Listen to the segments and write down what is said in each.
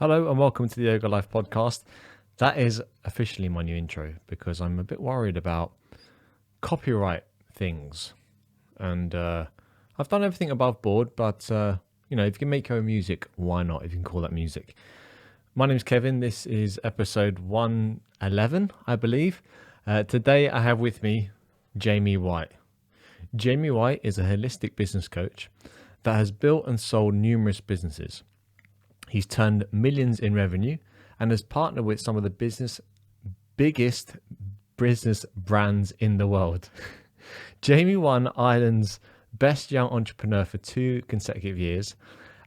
Hello and welcome to the Yoga Life podcast. That is officially my new intro because I'm a bit worried about copyright things. And I've done everything above board, but if you can make your own music, why not? If you can call that music. My name's Kevin. This is episode 111, I believe. Today I have with me Jamie White. Jamie White is a holistic business coach that has built and sold numerous businesses. He's turned millions in revenue and has partnered with some of the biggest business brands in the world. Jamie won Ireland's Best Young Entrepreneur for 2 consecutive years,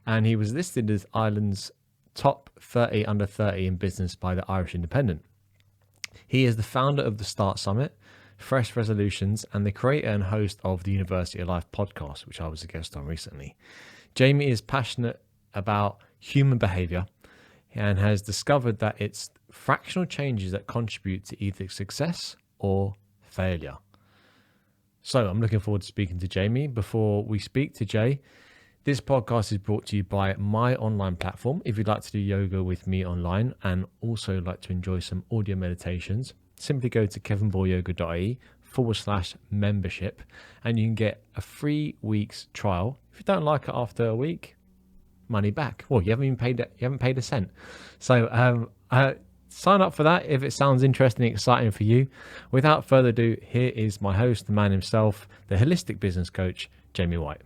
and he was listed as Ireland's top 30 under 30 in business by the Irish Independent. He is the founder of the Start Summit, Fresh Resolutions, and the creator and host of the University of Life podcast, which I was a guest on recently. Jamie is passionate about human behaviour and has discovered that it's fractional changes that contribute to either success or failure. So I'm looking forward to speaking to Jamie. Before we speak to Jay, this podcast is brought to you by my online platform. If you'd like to do yoga with me online and also like to enjoy some audio meditations, simply go to kevinboylyoga.ie/membership and you can get a 3 weeks trial. If you don't like it after a week, money back. Well, you haven't paid a cent. So sign up for that if it sounds interesting and exciting for you. Without further ado, here is my host, the man himself, the holistic business coach, Jamie White.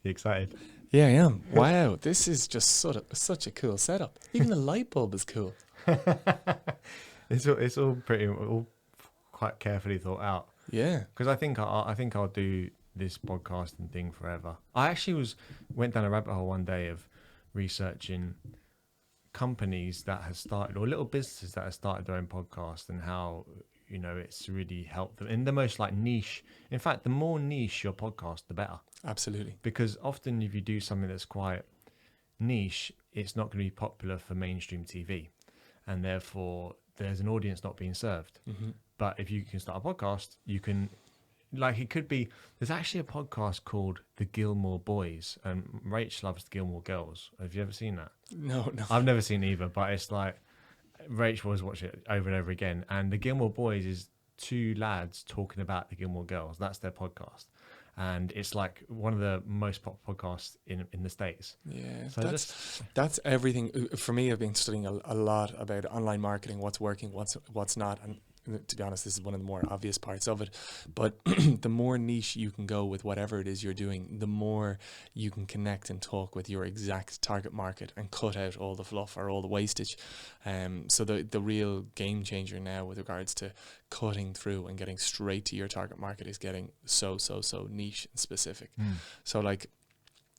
You excited? Yeah, I am. Wow, this is just such a cool setup. Even the light bulb is cool. It's all quite carefully thought out. Yeah, Because I think I'll do this podcasting thing forever. I actually went down a rabbit hole one day of researching companies that have started, or little businesses that have started their own podcast, and how it's really helped them in the most niche. In fact, the more niche your podcast, the better. absolutely. Because often if you do something that's quite niche, it's not going to be popular for mainstream TV, and therefore there's an audience not being served. Mm-hmm. But if you can start a podcast, you can, it could be, there's actually a podcast called The Gilmore Boys, and Rach loves the Gilmore Girls. Have you ever seen that? No. I've never seen it either, but it's Rach always watch it over and over again. And The Gilmore Boys is 2 lads talking about the Gilmore Girls. That's their podcast. And it's one of the most popular podcasts in the States. Yeah, So that's everything. For me, I've been studying a lot about online marketing, what's working, what's not. And to be honest, this is one of the more obvious parts of it. But the more niche you can go with whatever it is you're doing, the more you can connect and talk with your exact target market and cut out all the fluff or all the wastage. So the real game changer now with regards to cutting through and getting straight to your target market is getting so niche and specific. So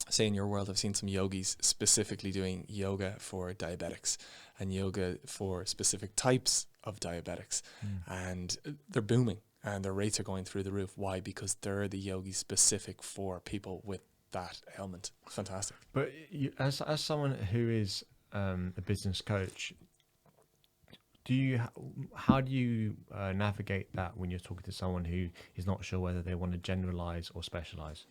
say in your world, I've seen some yogis specifically doing yoga for diabetics and yoga for specific types of diabetics, and they're booming and their rates are going through the roof. Why? Because they're the yogis specific for people with that ailment. Fantastic. But you, as someone who is a business coach, how do you navigate that when you're talking to someone who is not sure whether they want to generalize or specialize?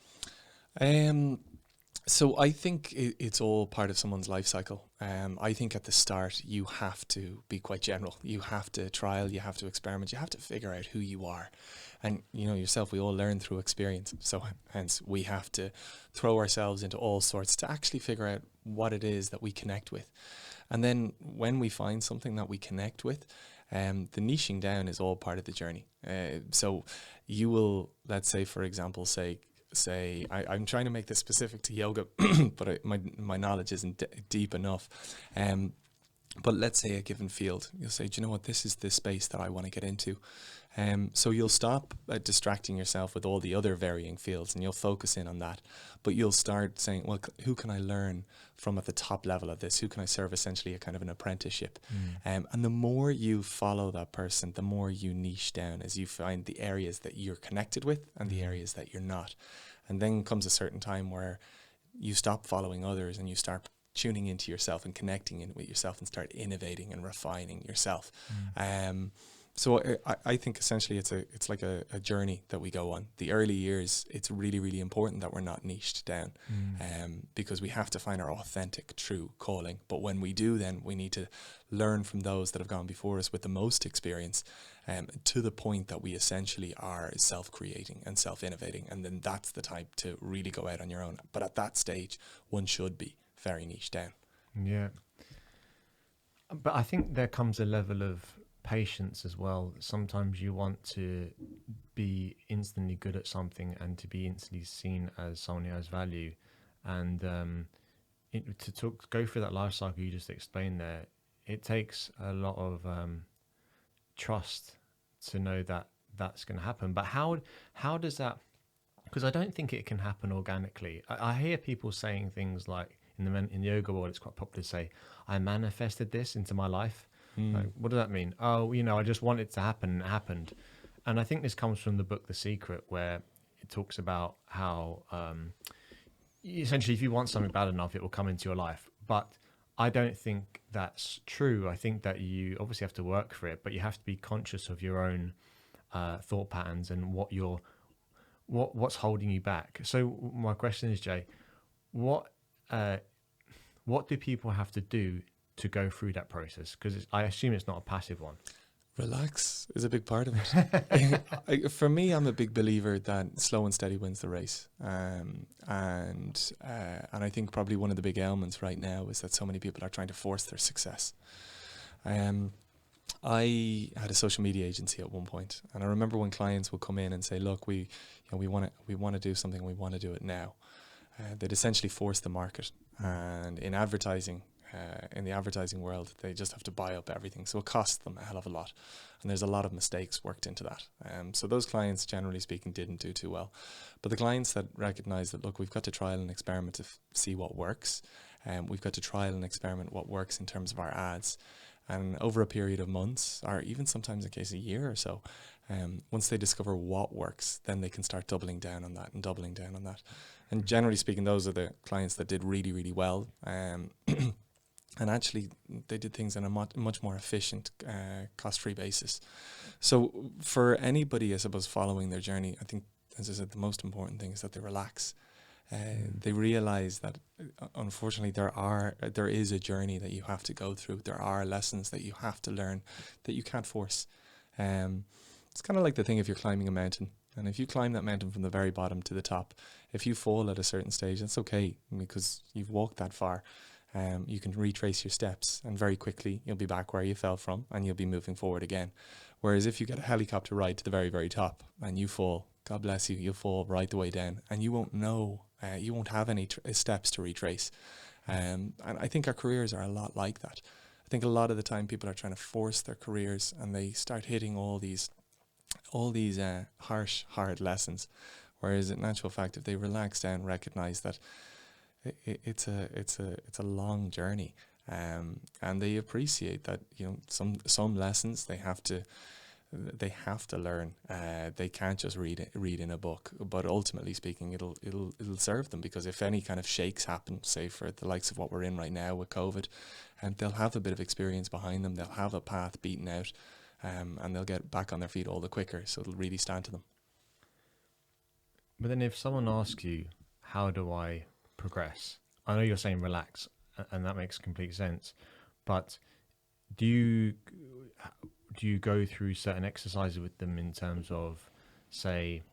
So I think it's all part of someone's life cycle. I think at the start you have to be quite general. You have to trial, you have to experiment, you have to figure out who you are. And yourself, we all learn through experience. So hence we have to throw ourselves into all sorts to actually figure out what it is that we connect with. And then when we find something that we connect with, the niching down is all part of the journey. So you will, let's say, for example, I'm trying to make this specific to yoga, but my knowledge isn't deep enough. But let's say a given field, you'll say, do you know what, this is the space that I want to get into. So you'll stop distracting yourself with all the other varying fields and you'll focus in on that. But you'll start saying, well, who can I learn from at the top level of this? Who can I serve essentially a kind of an apprenticeship? And the more you follow that person, the more you niche down as you find the areas that you're connected with and the areas that you're not. And then comes a certain time where you stop following others and you start tuning into yourself and connecting in with yourself and start innovating and refining yourself. So I think essentially it's like a journey that we go on. The early years, it's really, really important that we're not niched down, because we have to find our authentic, true calling. But when we do, then we need to learn from those that have gone before us with the most experience, to the point that we essentially are self-creating and self-innovating. And then that's the time to really go out on your own. But at that stage, one should be very niche down. Yeah. But I think there comes a level of patience as well. Sometimes you want to be instantly good at something and to be instantly seen as someone who has value. And go through that life cycle you just explained there, it takes a lot of trust to know that that's going to happen. But how does that? Because I don't think it can happen organically. I hear people saying things like in the yoga world, it's quite popular to say, "I manifested this into my life." Like, what does that mean? Oh, I just want it to happen, and it happened. And I think this comes from the book The Secret, where it talks about how essentially, if you want something bad enough, it will come into your life. But I don't think that's true. I think that you obviously have to work for it, but you have to be conscious of your own thought patterns and what's holding you back. So my question is, Jay, what do people have to do to go through that process? Because I assume it's not a passive one. Relax is a big part of it. For me, I'm a big believer that slow and steady wins the race. And I think probably one of the big ailments right now is that so many people are trying to force their success. I had a social media agency at one point, and I remember when clients would come in and say, "Look, we want to do something, we want to do it now." They'd essentially force the market, and in advertising. In the advertising world, they just have to buy up everything. So it costs them a hell of a lot. And there's a lot of mistakes worked into that. So those clients, generally speaking, didn't do too well. But the clients that recognize that, look, we've got to trial and experiment to see what works. We've got to trial and experiment what works in terms of our ads. And over a period of months, or even sometimes in case a year or so, once they discover what works, then they can start doubling down on that and doubling down on that. And generally speaking, those are the clients that did really, really well. And actually, they did things on a much more efficient, cost-free basis. So for anybody, I suppose, following their journey, I think, as I said, the most important thing is that they relax. They realize that, unfortunately, there is a journey that you have to go through. There are lessons that you have to learn that you can't force. It's kind of like the thing if you're climbing a mountain. And if you climb that mountain from the very bottom to the top, if you fall at a certain stage, that's okay, because you've walked that far. You can retrace your steps, and very quickly you'll be back where you fell from, and you'll be moving forward again. Whereas if you get a helicopter ride to the very, very top and you fall, God bless you, you'll fall right the way down, and you won't know, you won't have any steps to retrace. And I think our careers are a lot like that. I think a lot of the time people are trying to force their careers, and they start hitting all these harsh, hard lessons. Whereas in actual fact, if they relax down, recognize that it's a long journey, and they appreciate that, some lessons they have to learn. They can't just read in a book, but ultimately speaking, it'll serve them, because if any kind of shakes happen, say for the likes of what we're in right now with COVID, and they'll have a bit of experience behind them, they'll have a path beaten out, and they'll get back on their feet all the quicker. So it'll really stand to them. But then if someone asks you, how do I progress? I know you're saying relax, and that makes complete sense. But do you go through certain exercises with them in terms of, say,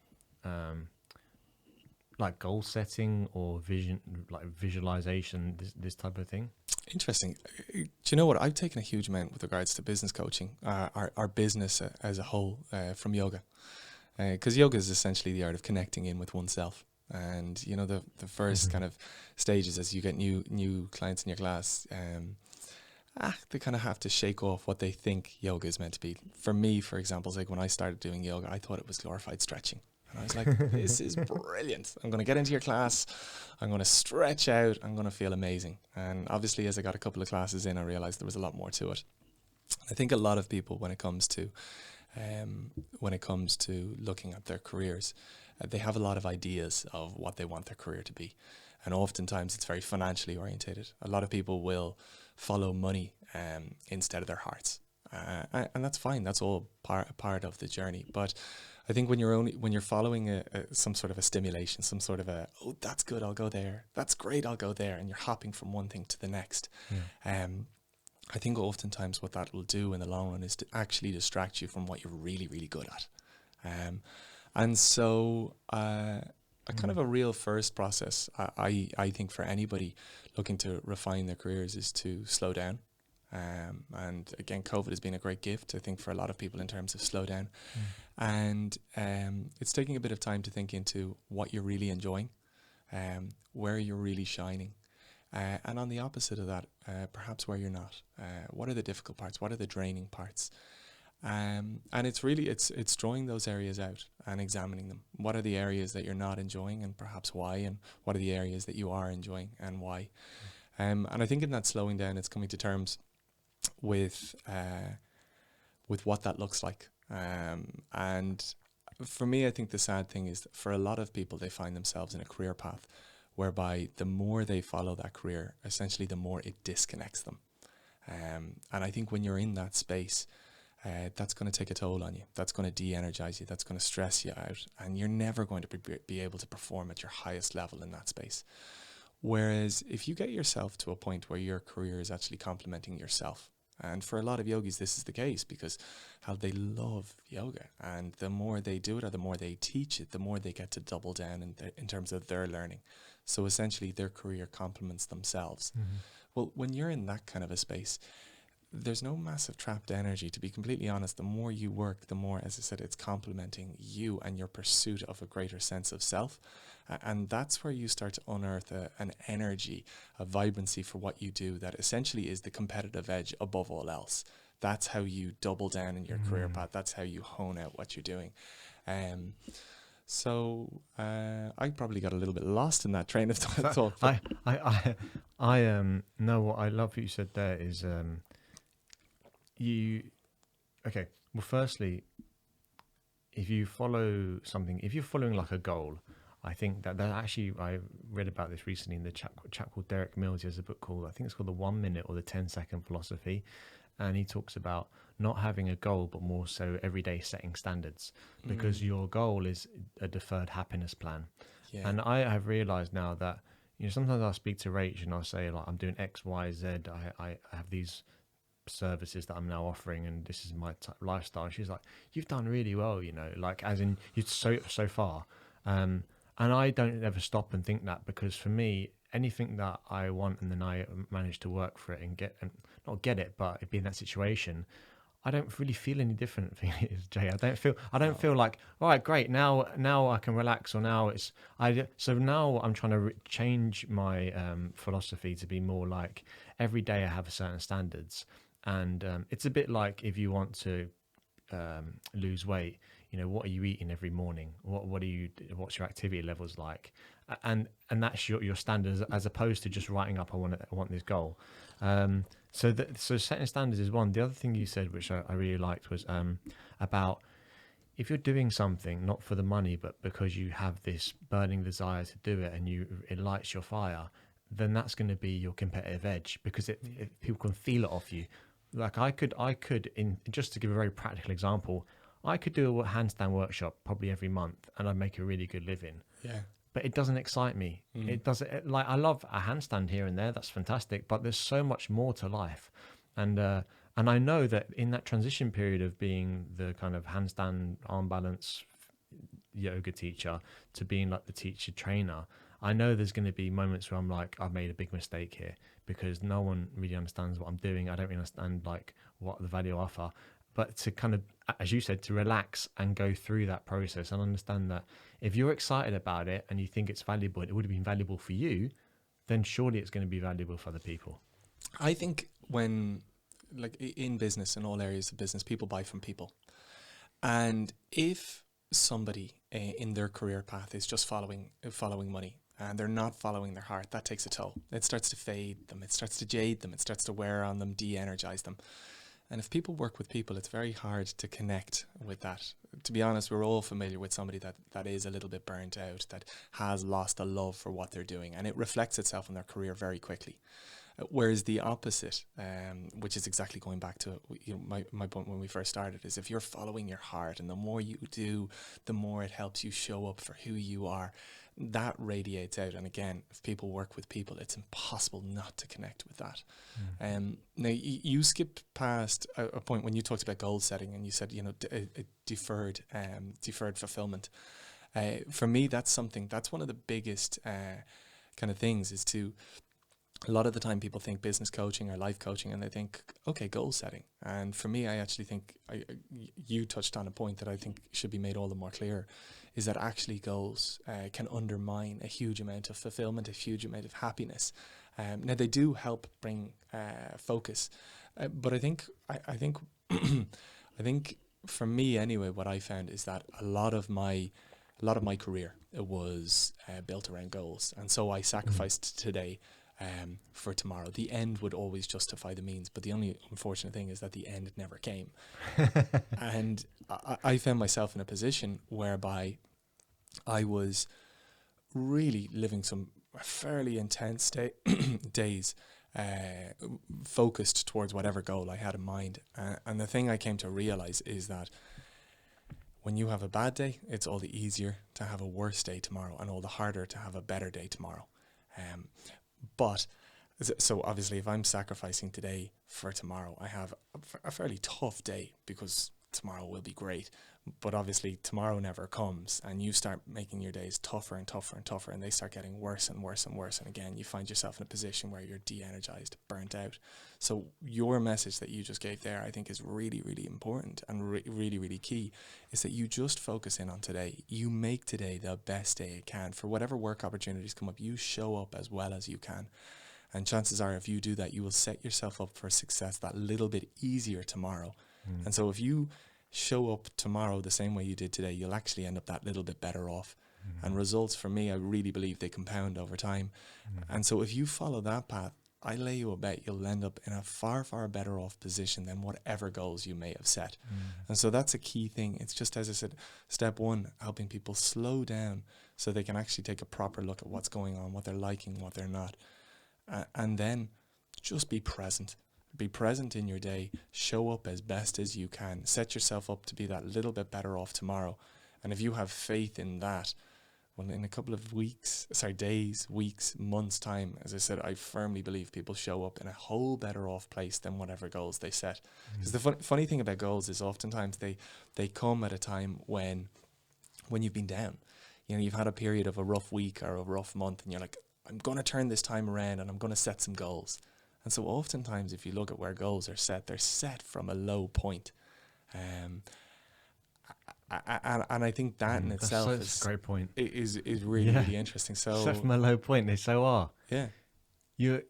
like goal setting or vision, like visualization, this type of thing? Interesting. Do you know what? I've taken a huge amount with regards to business coaching, our business as a whole, from yoga. Because yoga is essentially the art of connecting in with oneself. And, the first kind of stages as you get new clients in your class, they kind of have to shake off what they think yoga is meant to be. For me, for example, like when I started doing yoga, I thought it was glorified stretching. And I was like, this is brilliant. I'm going to get into your class. I'm going to stretch out. I'm going to feel amazing. And obviously, as I got a couple of classes in, I realized there was a lot more to it. I think a lot of people, when it comes to looking at their careers, they have a lot of ideas of what they want their career to be. And oftentimes it's very financially orientated. A lot of people will follow money instead of their hearts. And that's fine. That's all part of the journey. But I think when you're following some sort of a stimulation, some sort of a, oh, that's good, I'll go there. That's great, I'll go there. And you're hopping from one thing to the next. Yeah. I think oftentimes what that will do in the long run is to actually distract you from what you're really, really good at. And so a kind of a real first process, I think for anybody looking to refine their careers is to slow down. And again, COVID has been a great gift, I think, for a lot of people in terms of slow down. And it's taking a bit of time to think into what you're really enjoying, where you're really shining. And on the opposite of that, perhaps where you're not. What are the difficult parts? What are the draining parts? And it's really, it's drawing those areas out and examining them. What are the areas that you're not enjoying and perhaps why? And what are the areas that you are enjoying and why? And I think in that slowing down, it's coming to terms with what that looks like. And for me, I think the sad thing is that for a lot of people, they find themselves in a career path whereby the more they follow that career, essentially the more it disconnects them. And I think when you're in that space, that's going to take a toll on you. That's going to de-energize you. That's going to stress you out. And you're never going to be able to perform at your highest level in that space. Whereas if you get yourself to a point where your career is actually complementing yourself, and for a lot of yogis, this is the case because how they love yoga. And the more they do it or the more they teach it, the more they get to double down in terms of their learning. So essentially their career complements themselves. Well, when you're in that kind of a space, there's no massive trapped energy. To be completely honest, the more you work, the more, as I said, it's complementing you and your pursuit of a greater sense of self. And that's where you start to unearth an energy, a vibrancy for what you do that essentially is the competitive edge above all else. That's how you double down in your career path. That's how you hone out what you're doing. So I probably got a little bit lost in that train of thought. I no, what I love what you said there is okay. Well, firstly, if you follow something, if you're following like a goal, I think that actually, I read about this recently in the chap called Derek Mills. He has a book called, I think it's called The 1 Minute or the 10-Second Philosophy. And he talks about not having a goal, but more so every day setting standards, because your goal is a deferred happiness plan. Yeah. And I have realized now that, sometimes I'll speak to Rach and I'll say, like, I'm doing X, Y, Z. I have these services that I'm now offering and this is my lifestyle. She's like, you've done really well, like, as in, you're so far. And I don't ever stop and think that, because for me, anything that I want and then I manage to work for it and not get it, but be in that situation, I don't really feel any different. Jay, I don't feel like, all right, great, now I can relax, or now so now I'm trying to change my philosophy to be more like every day I have certain standards. And it's a bit like if you want to lose weight, what are you eating every morning? What's your activity levels like? And that's your standards, as opposed to just writing up, I want this goal. So setting standards is one. The other thing you said, which I really liked, was about if you're doing something not for the money, but because you have this burning desire to do it and it lights your fire, then that's going to be your competitive edge, because people can feel it off you. Like I could, just to give a very practical example, I could do a handstand workshop probably every month and I'd make a really good living. Yeah. But it doesn't excite me. It doesn't, like, I love a handstand here and there. That's fantastic. But there's so much more to life. And I know that in that transition period of being the kind of handstand arm balance yoga teacher to being like the teacher trainer, I know there's going to be moments where I'm like, I've made a big mistake here, because no one really understands what I'm doing. I don't really understand like what the value I offer. But to kind of, as you said, to relax and go through that process and understand that if you're excited about it and you think it's valuable, it would have been valuable for you, then surely it's going to be valuable for other people. I think when, like in business, in all areas of business, people buy from people. And if somebody in their career path is just following money, and they're not following their heart, that takes a toll. It starts to fade them. It starts to jade them. It starts to wear on them, de-energize them. And if people work with people, it's very hard to connect with that. To be honest, we're all familiar with somebody that is a little bit burnt out, that has lost a love for what they're doing, and it reflects itself in their career very quickly. Whereas the opposite, which is exactly going back to my point when we first started, is if you're following your heart, and the more you do, the more it helps you show up for who you are. That radiates out. And again, if people work with people, it's impossible not to connect with that. Now, you skipped past a point when you talked about goal setting, and you said, deferred fulfillment. For me, that's one of the biggest kind of things, is to, a lot of the time people think business coaching or life coaching, and they think, okay, goal setting. And for me, I actually think you touched on a point that I think should be made all the more clear, is that actually goals can undermine a huge amount of fulfillment, a huge amount of happiness. Now, they do help bring focus, but I think I think for me anyway, what I found is that a lot of my career, it was built around goals, and so I sacrificed today for tomorrow. The end would always justify the means, but the only unfortunate thing is that the end never came. And I found myself in a position whereby I was really living some fairly intense days, focused towards whatever goal I had in mind. And the thing I came to realize is that when you have a bad day, it's all the easier to have a worse day tomorrow, and all the harder to have a better day tomorrow. But so obviously, if I'm sacrificing today for tomorrow, I have a fairly tough day, because tomorrow will be great. But obviously, tomorrow never comes, and you start making your days tougher and tougher and tougher, and they start getting worse and worse and worse. And again, you find yourself in a position where you're de-energized, burnt out. So your message that you just gave there, I think, is really, really important and really, really key, is that you just focus in on today. You make today the best day it can. For whatever work opportunities come up, you show up as well as you can. And chances are, if you do that, you will set yourself up for success that little bit easier tomorrow. And so if you show up tomorrow the same way you did today, you'll actually end up that little bit better off. And results, for me, I really believe they compound over time. And so if you follow that path, I lay you a bet you'll end up in a far, far better off position than whatever goals you may have set. And so that's a key thing. It's just, as I said, step one, helping people slow down so they can actually take a proper look at what's going on, what they're liking, what they're not. And then just be present. Be present in your day, show up as best as you can, set yourself up to be that little bit better off tomorrow. And if you have faith in that, well, in a couple of days, weeks, months' time, as I said, I firmly believe people show up in a whole better off place than whatever goals they set. Because the funny thing about goals is oftentimes they come at a time when you've been down. You've had a period of a rough week or a rough month, and you're like, I'm going to turn this time around and I'm going to set some goals. And so oftentimes, if you look at where goals are set, they're set from a low point. And I think that in itself is a great point. Is really, really interesting. So set from a low point, they so are. Yeah. I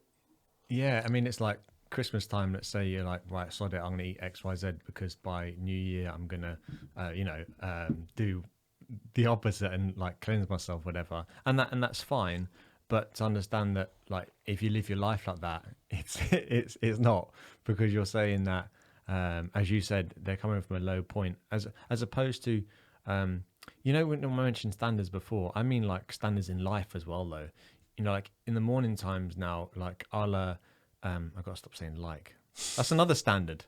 mean, it's like Christmas time. Let's say you're like, right, sod it, I'm going to eat X, Y, Z, because by New Year, I'm going to, do the opposite and like cleanse myself, whatever. And that's fine. But to understand that, like, if you live your life like that, it's not, because you're saying that, as you said, they're coming from a low point, as opposed to, when I mentioned standards before, I mean like standards in life as well, though. Like in the morning times now, like I've got to stop saying like. That's another standard.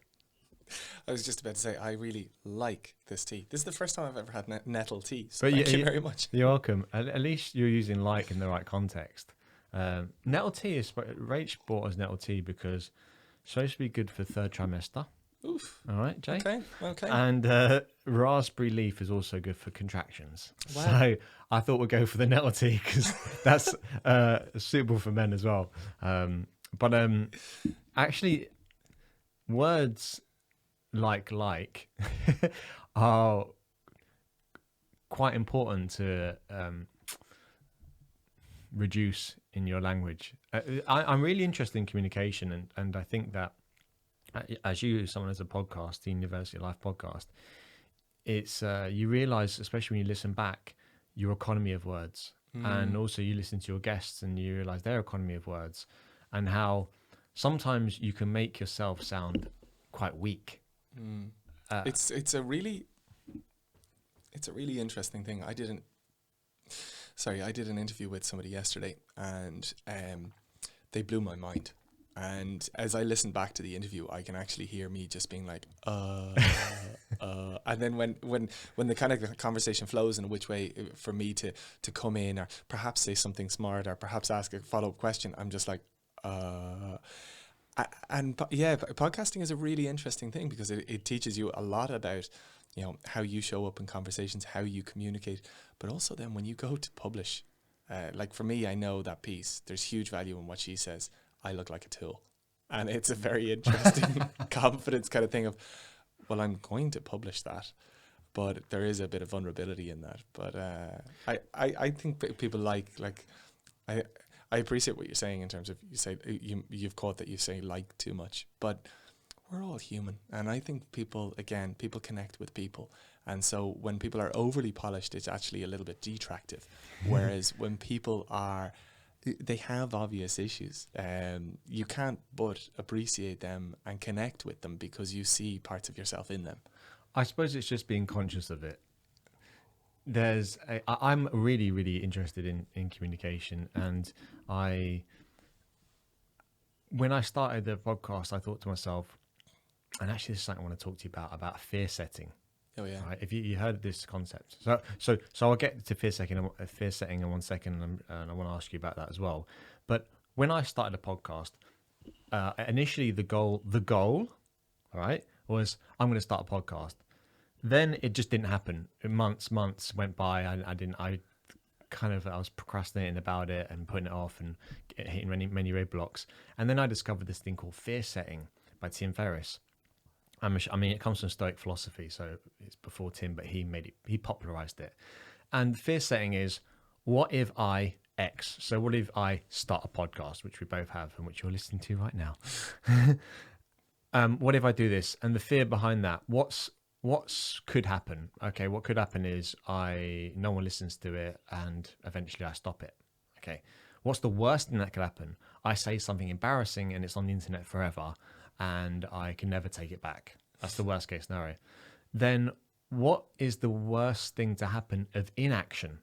I was just about to say, I really like this tea. This is the first time I've ever had nettle tea, so thank you very much. You're welcome. At least you're using like in the right context. Nettle tea is, Rach bought us nettle tea because it's supposed to be good for third trimester. Oof. All right, Jay? Okay. And raspberry leaf is also good for contractions. Wow. So I thought we'd go for the nettle tea because that's suitable for men as well. But actually, words like are quite important to reduce in your language. I'm really interested in communication, and I think that as someone has a podcast, the University Life podcast, it's you realize, especially when you listen back, your economy of words, and also you listen to your guests and you realize their economy of words, and how sometimes you can make yourself sound quite weak. It's a really interesting thing. I did an interview with somebody yesterday, and they blew my mind. And as I listen back to the interview, I can actually hear me just being like, and then when the kind of conversation flows in which way for me to come in, or perhaps say something smart, or perhaps ask a follow-up question, I'm just like, podcasting is a really interesting thing because it teaches you a lot about, you know, how you show up in conversations, how you communicate, but also then when you go to publish, like for me, I know that piece, there's huge value in what she says. I look like a tool. And it's a very interesting confidence kind of thing of, well, I'm going to publish that, but there is a bit of vulnerability in that. But I think people like I appreciate what you're saying in terms of, you say you've caught that you say like too much, but we're all human. And I think people connect with people. And so when people are overly polished, it's actually a little bit detractive. Whereas when people they have obvious issues, you can't but appreciate them and connect with them because you see parts of yourself in them. I suppose it's just being conscious of it. I'm really, really interested in communication, and when I started the podcast, I thought to myself, and actually this is something I want to talk to you about fear setting. Oh yeah. Right? If you heard of this concept, so I'll get to fear setting in 1 second, and I want to ask you about that as well. But when I started a podcast, initially the goal, all right, was I'm going to start a podcast. Then it just didn't happen. Months went by. I was procrastinating about it and putting it off and hitting many roadblocks. And then I discovered this thing called fear setting by Ferriss. I mean, it comes from Stoic philosophy, so it's before Tim, but he popularized it. And fear setting is, what if I X? So what if I start a podcast, which we both have and which you're listening to right now? What if I do this? And the fear behind that, what could happen? Okay, what could happen is no one listens to it and eventually I stop it. Okay, what's the worst thing that could happen? I say something embarrassing and it's on the internet forever and I can never take it back. That's the worst case scenario. Then what is the worst thing to happen of inaction?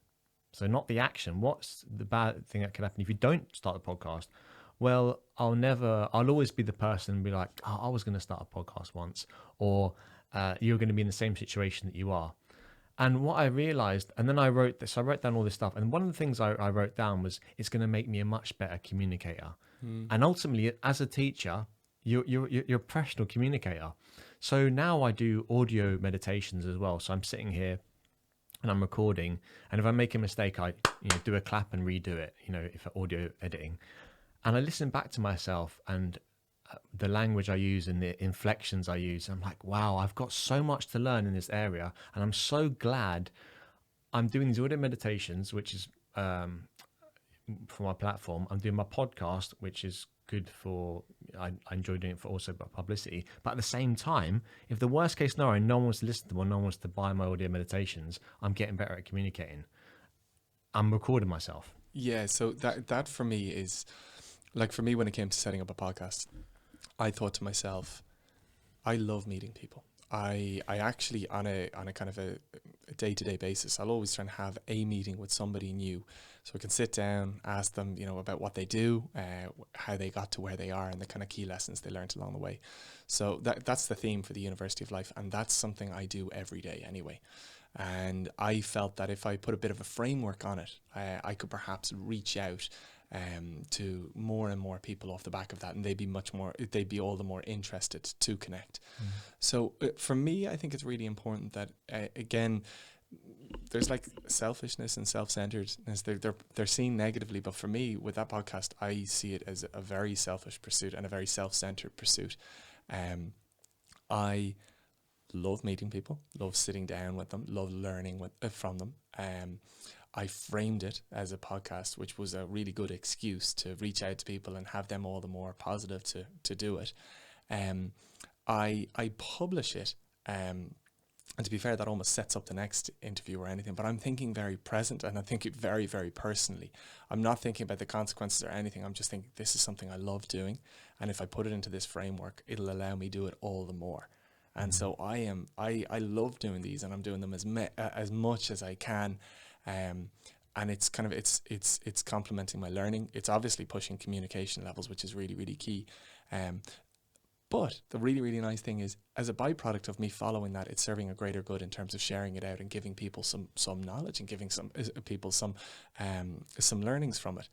So not the action. What's the bad thing that could happen if you don't start the podcast? Well, I'll always be the person and be like, oh, I was going to start a podcast once, or you're going to be in the same situation that you are. And what I realized, and then I wrote down all this stuff. And one of the things I wrote down was, it's going to make me a much better communicator. And ultimately, as a teacher, you're a professional communicator. So now I do audio meditations as well. So I'm sitting here and I'm recording, and if I make a mistake, I do a clap and redo it, if audio editing. And I listen back to myself and the language I use and the inflections I use. I'm like, wow, I've got so much to learn in this area. And I'm so glad I'm doing these audio meditations, which is for my platform. I'm doing my podcast, which is good for, I enjoy doing it for also publicity. But at the same time, if the worst case scenario, no one wants to listen to them or no one wants to buy my audio meditations, I'm getting better at communicating. I'm recording myself. Yeah, so that for me is, like for me when it came to setting up a podcast, I thought to myself, I love meeting people. I actually on a kind of a day-to-day basis, I'll always try and have a meeting with somebody new, so I can sit down, ask them, about what they do, how they got to where they are, and the kind of key lessons they learned along the way. So that's the theme for the University of Life, and that's something I do every day anyway. And I felt that if I put a bit of a framework on it, I could perhaps reach out to more and more people off the back of that, and they'd be all the more interested to connect. So for me, I think it's really important that again, there's like selfishness and self-centeredness. They're seen negatively, but for me, with that podcast, I see it as a very selfish pursuit and a very self-centered pursuit. I love meeting people, love sitting down with them, love learning from them. I framed it as a podcast, which was a really good excuse to reach out to people and have them all the more positive to do it. I publish it, and to be fair, that almost sets up the next interview or anything, but I'm thinking very present, and I think it very, very personally. I'm not thinking about the consequences or anything. I'm just thinking this is something I love doing, and if I put it into this framework, it'll allow me to do it all the more. And so I love doing these, and I'm doing them as much as I can. and it's kind of it's complementing my learning. It's obviously pushing communication levels, which is really, really key. But the really, really nice thing is, as a byproduct of me following that, it's serving a greater good in terms of sharing it out and giving people some knowledge and giving some people some learnings from it.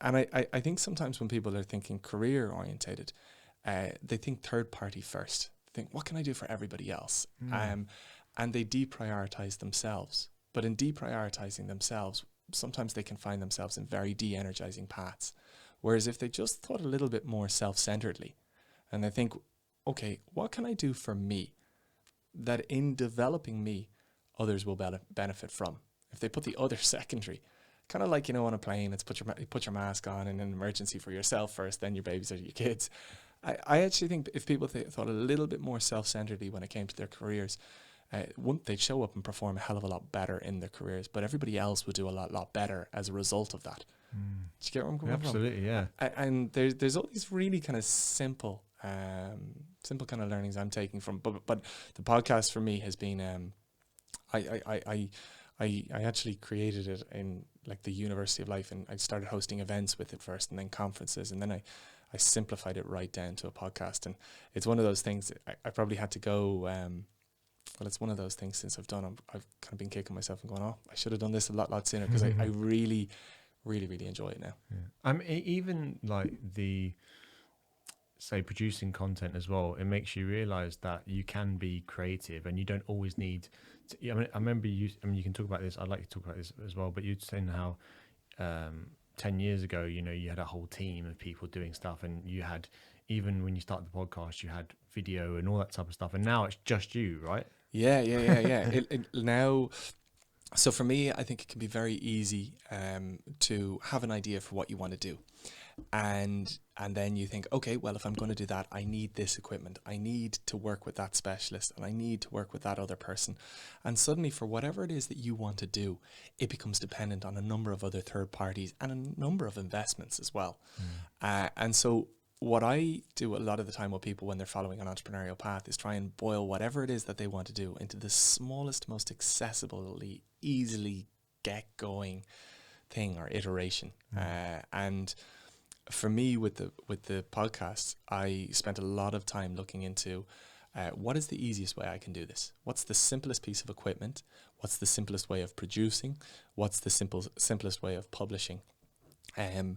And I think sometimes when people are thinking career orientated, they think third party first. They think, what can I do for everybody else? And they deprioritize themselves. But in deprioritizing themselves, sometimes they can find themselves in very de-energizing paths. Whereas if they just thought a little bit more self-centeredly, and they think, okay, what can I do for me that in developing me, others will benefit from? If they put the other secondary, kind of like, on a plane, it's put your mask on in an emergency for yourself first, then your babies or your kids. I actually think if people thought a little bit more self-centeredly when it came to their careers, they'd show up and perform a hell of a lot better in their careers, but everybody else would do a lot better as a result of that. Do you get where I'm coming from? Absolutely, yeah. And there's all these really kind of simple kind of learnings I'm taking from, but the podcast for me has been, I actually created it in like the University of Life, and I started hosting events with it first, and then conferences, and then I simplified it right down to a podcast. And it's one of those things that I probably had to go, well, it's one of those things since I've kind of been kicking myself and going, oh, I should have done this a lot sooner, because I really, really, really enjoy it now. Yeah. Even like say producing content as well, it makes you realize that you can be creative and you don't always need to, I remember you can talk about this, I'd like to talk about this as well, but you'd saying how 10 years ago, you had a whole team of people doing stuff, and you had, even when you started the podcast, you had video and all that type of stuff, and now it's just you, right? Yeah. Now, so for me, I think it can be very easy to have an idea for what you want to do. And then you think, okay, well, if I'm going to do that, I need this equipment. I need to work with that specialist, and I need to work with that other person. And suddenly, for whatever it is that you want to do, it becomes dependent on a number of other third parties and a number of investments as well. And so what I do a lot of the time with people when they're following an entrepreneurial path is try and boil whatever it is that they want to do into the smallest, most accessibly, easily get going thing or iteration. And for me, with the podcast, I spent a lot of time looking into what is the easiest way I can do this? What's the simplest piece of equipment? What's the simplest way of producing? What's the simplest way of publishing? And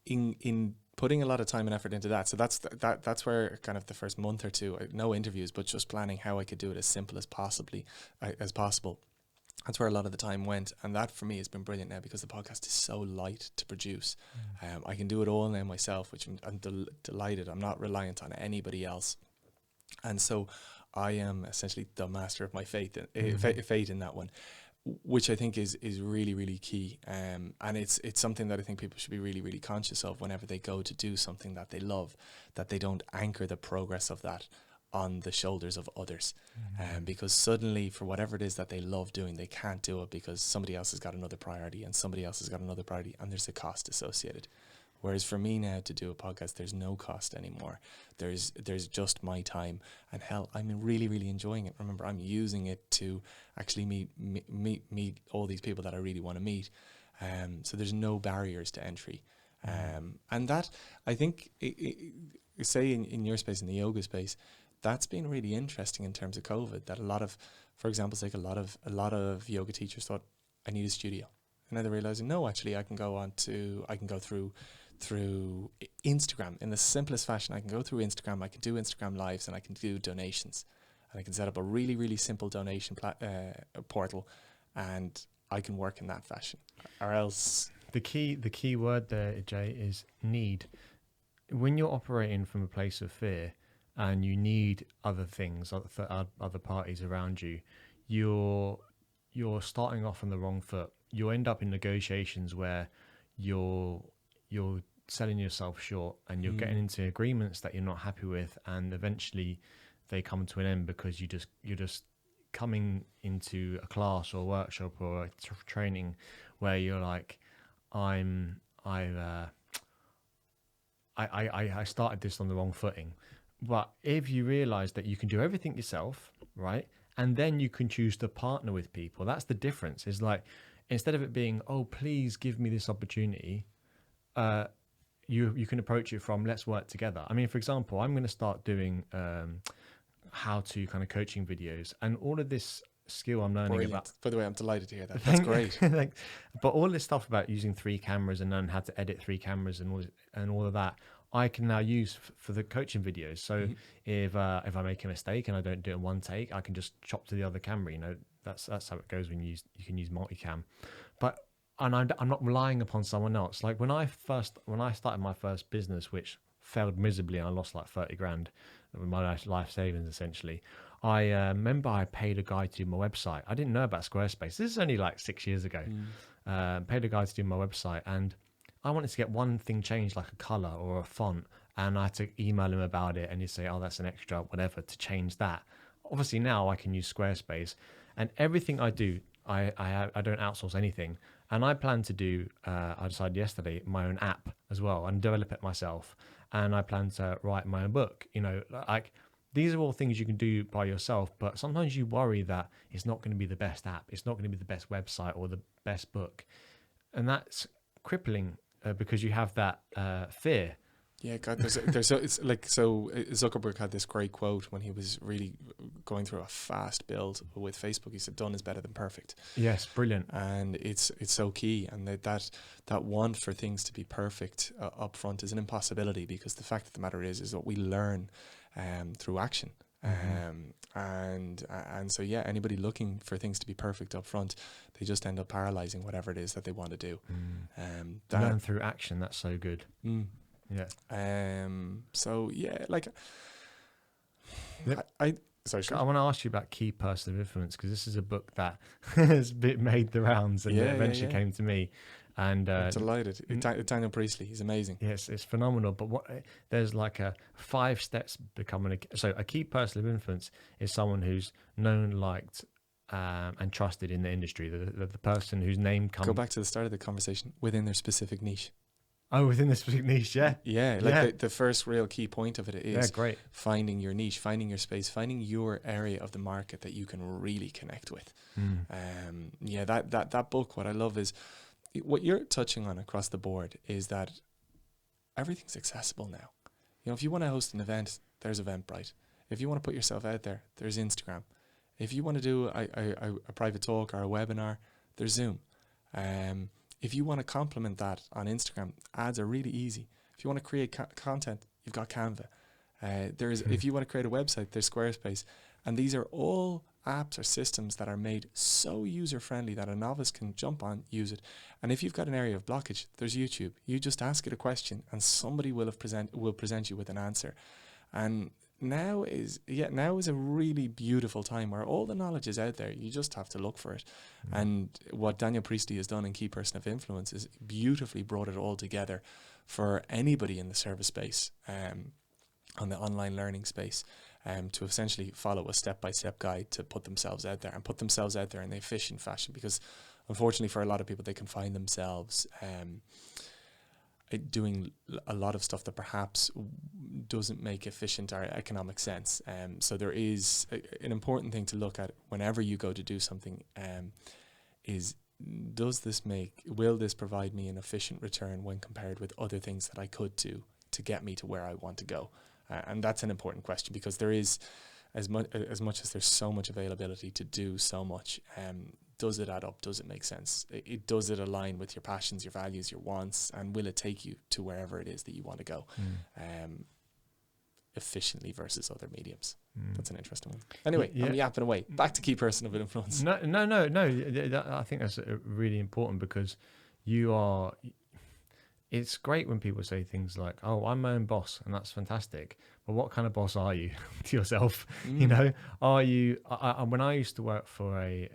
in putting a lot of time and effort into that, so that's where kind of the first month or two, no interviews, but just planning how I could do it as simple as possible. That's where a lot of the time went, and that for me has been brilliant now, because the podcast is so light to produce. I can do it all now myself, which I'm delighted. I'm not reliant on anybody else, and so I am essentially the master of my fate in that one, which I think is really, really key. And it's something that I think people should be really, really conscious of whenever they go to do something that they love, that they don't anchor the progress of that on the shoulders of others. Because suddenly, for whatever it is that they love doing, they can't do it because somebody else has got another priority, and somebody else has got another priority, and there's a cost associated. Whereas for me now to do a podcast, there's no cost anymore. There's just my time, and hell, I'm really, really enjoying it. Remember, I'm using it to actually meet all these people that I really want to meet. So there's no barriers to entry. And that, I think, say in your space, in the yoga space, that's been really interesting in terms of COVID, that a lot of, for example, like a lot of yoga teachers thought, I need a studio. And now they're realizing, no, actually I can go through Instagram in the simplest fashion. I can go through Instagram, I can do Instagram lives, and I can do donations. And I can set up a really, really simple donation portal, and I can work in that fashion. Or else... The key word there, Jay, is need. When you're operating from a place of fear, and you need other things, other parties around you, you're starting off on the wrong foot. You'll end up in negotiations where you're selling yourself short, and you're getting into agreements that you're not happy with, and eventually they come to an end because you're just coming into a class or a workshop or a training where you're like, I started this on the wrong footing. But if you realize that you can do everything yourself, right, and then you can choose to partner with people. That's the difference. Is like, instead of it being, oh, please give me this opportunity, you can approach it from, let's work together. I mean, for example, I'm going to start doing how to kind of coaching videos, and all of this skill I'm learning Brilliant. about. By the way, I'm delighted to hear that. That's great. But all this stuff about using 3 cameras and learn how to edit 3 cameras and all of that, I can now use for the coaching videos. So if I make a mistake and I don't do it in one take, I can just chop to the other camera. You know, that's how it goes when you can use multicam. But and I'm not relying upon someone else. Like when I started my first business, which failed miserably, and I lost like 30 grand with my life savings essentially. I remember I paid a guy to do my website. I didn't know about Squarespace. This is only like 6 years ago. Paid a guy to do my website, and I wanted to get one thing changed, like a color or a font, and I had to email him about it, and he'd say, oh, that's an extra whatever to change that. Obviously now I can use Squarespace, and everything I do, I don't outsource anything. And I plan to do, I decided yesterday, my own app as well, and develop it myself. And I plan to write my own book. You know, like, these are all things you can do by yourself, but sometimes you worry that it's not going to be the best app, it's not going to be the best website or the best book. And that's crippling because you have that fear. Yeah, God, it's like, so Zuckerberg had this great quote when he was really going through a fast build with Facebook. He said, "Done is better than perfect." Yes, brilliant. And it's so key, and that want for things to be perfect up front is an impossibility, because the fact of the matter is that we learn through action. And so, yeah, anybody looking for things to be perfect up front, they just end up paralyzing whatever it is that they want to do. Learn through action. That's so good. Yeah. So yeah, like, Yep. Sorry, I want to ask you about Key Person of Influence, because this is a book that has made the rounds and eventually came to me. And I'm delighted. Daniel Priestley, he's amazing. Yes, it's phenomenal. But there's like a 5 steps becoming a key person of influence is someone who's known, liked, and trusted in the industry. The person whose name comes. Go back to the start of the conversation, within their specific niche. Oh, within the specific niche, yeah. Yeah, like the first real key point of it is great. Finding your niche, finding your space, finding your area of the market that you can really connect with. That book, what I love is, what you're touching on across the board is that everything's accessible now. You know, if you want to host an event, there's Eventbrite. If you want to put yourself out there, there's Instagram. If you want to do a private talk or a webinar, there's Zoom. If you want to complement that on Instagram, ads are really easy. If you want to create content, you've got Canva. If you want to create a website, there's Squarespace. And these are all apps or systems that are made so user-friendly that a novice can jump on, use it. And if you've got an area of blockage, there's YouTube. You just ask it a question and somebody will present you with an answer. And now is a really beautiful time where all the knowledge is out there. You just have to look for it. And what Daniel Priestley has done in Key Person of Influence is beautifully brought it all together for anybody in the service space, on the online learning space, to essentially follow a step-by-step guide to put themselves out there in the efficient fashion. Because unfortunately for a lot of people, they can find themselves doing a lot of stuff that perhaps doesn't make efficient or economic sense. So there is an important thing to look at whenever you go to do something, is, will this provide me an efficient return when compared with other things that I could do to get me to where I want to go? And that's an important question, because there is, as much as there's so much availability to do so much, does it add up? Does it make sense? Does it align with your passions, your values, your wants, and will it take you to wherever it is that you want to go, efficiently versus other mediums? That's an interesting one. Anyway, I'm yapping away. Back to Key Person of Influence. No. I think that's really important, because it's great when people say things like, "Oh, I'm my own boss," and that's fantastic. But what kind of boss are you to yourself? You know, are you? When I used to work for a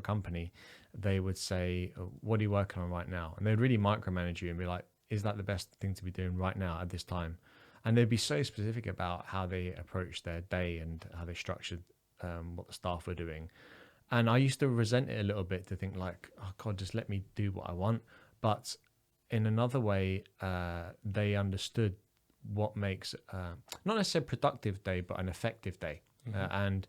company, they would say, "What are you working on right now?" And they'd really micromanage you and be like, "Is that the best thing to be doing right now at this time?" And they'd be so specific about how they approached their day and how they structured what the staff were doing. And I used to resent it a little bit, to think like, oh God, just let me do what I want. But in another way, they understood what makes, not necessarily a productive day, but an effective day. And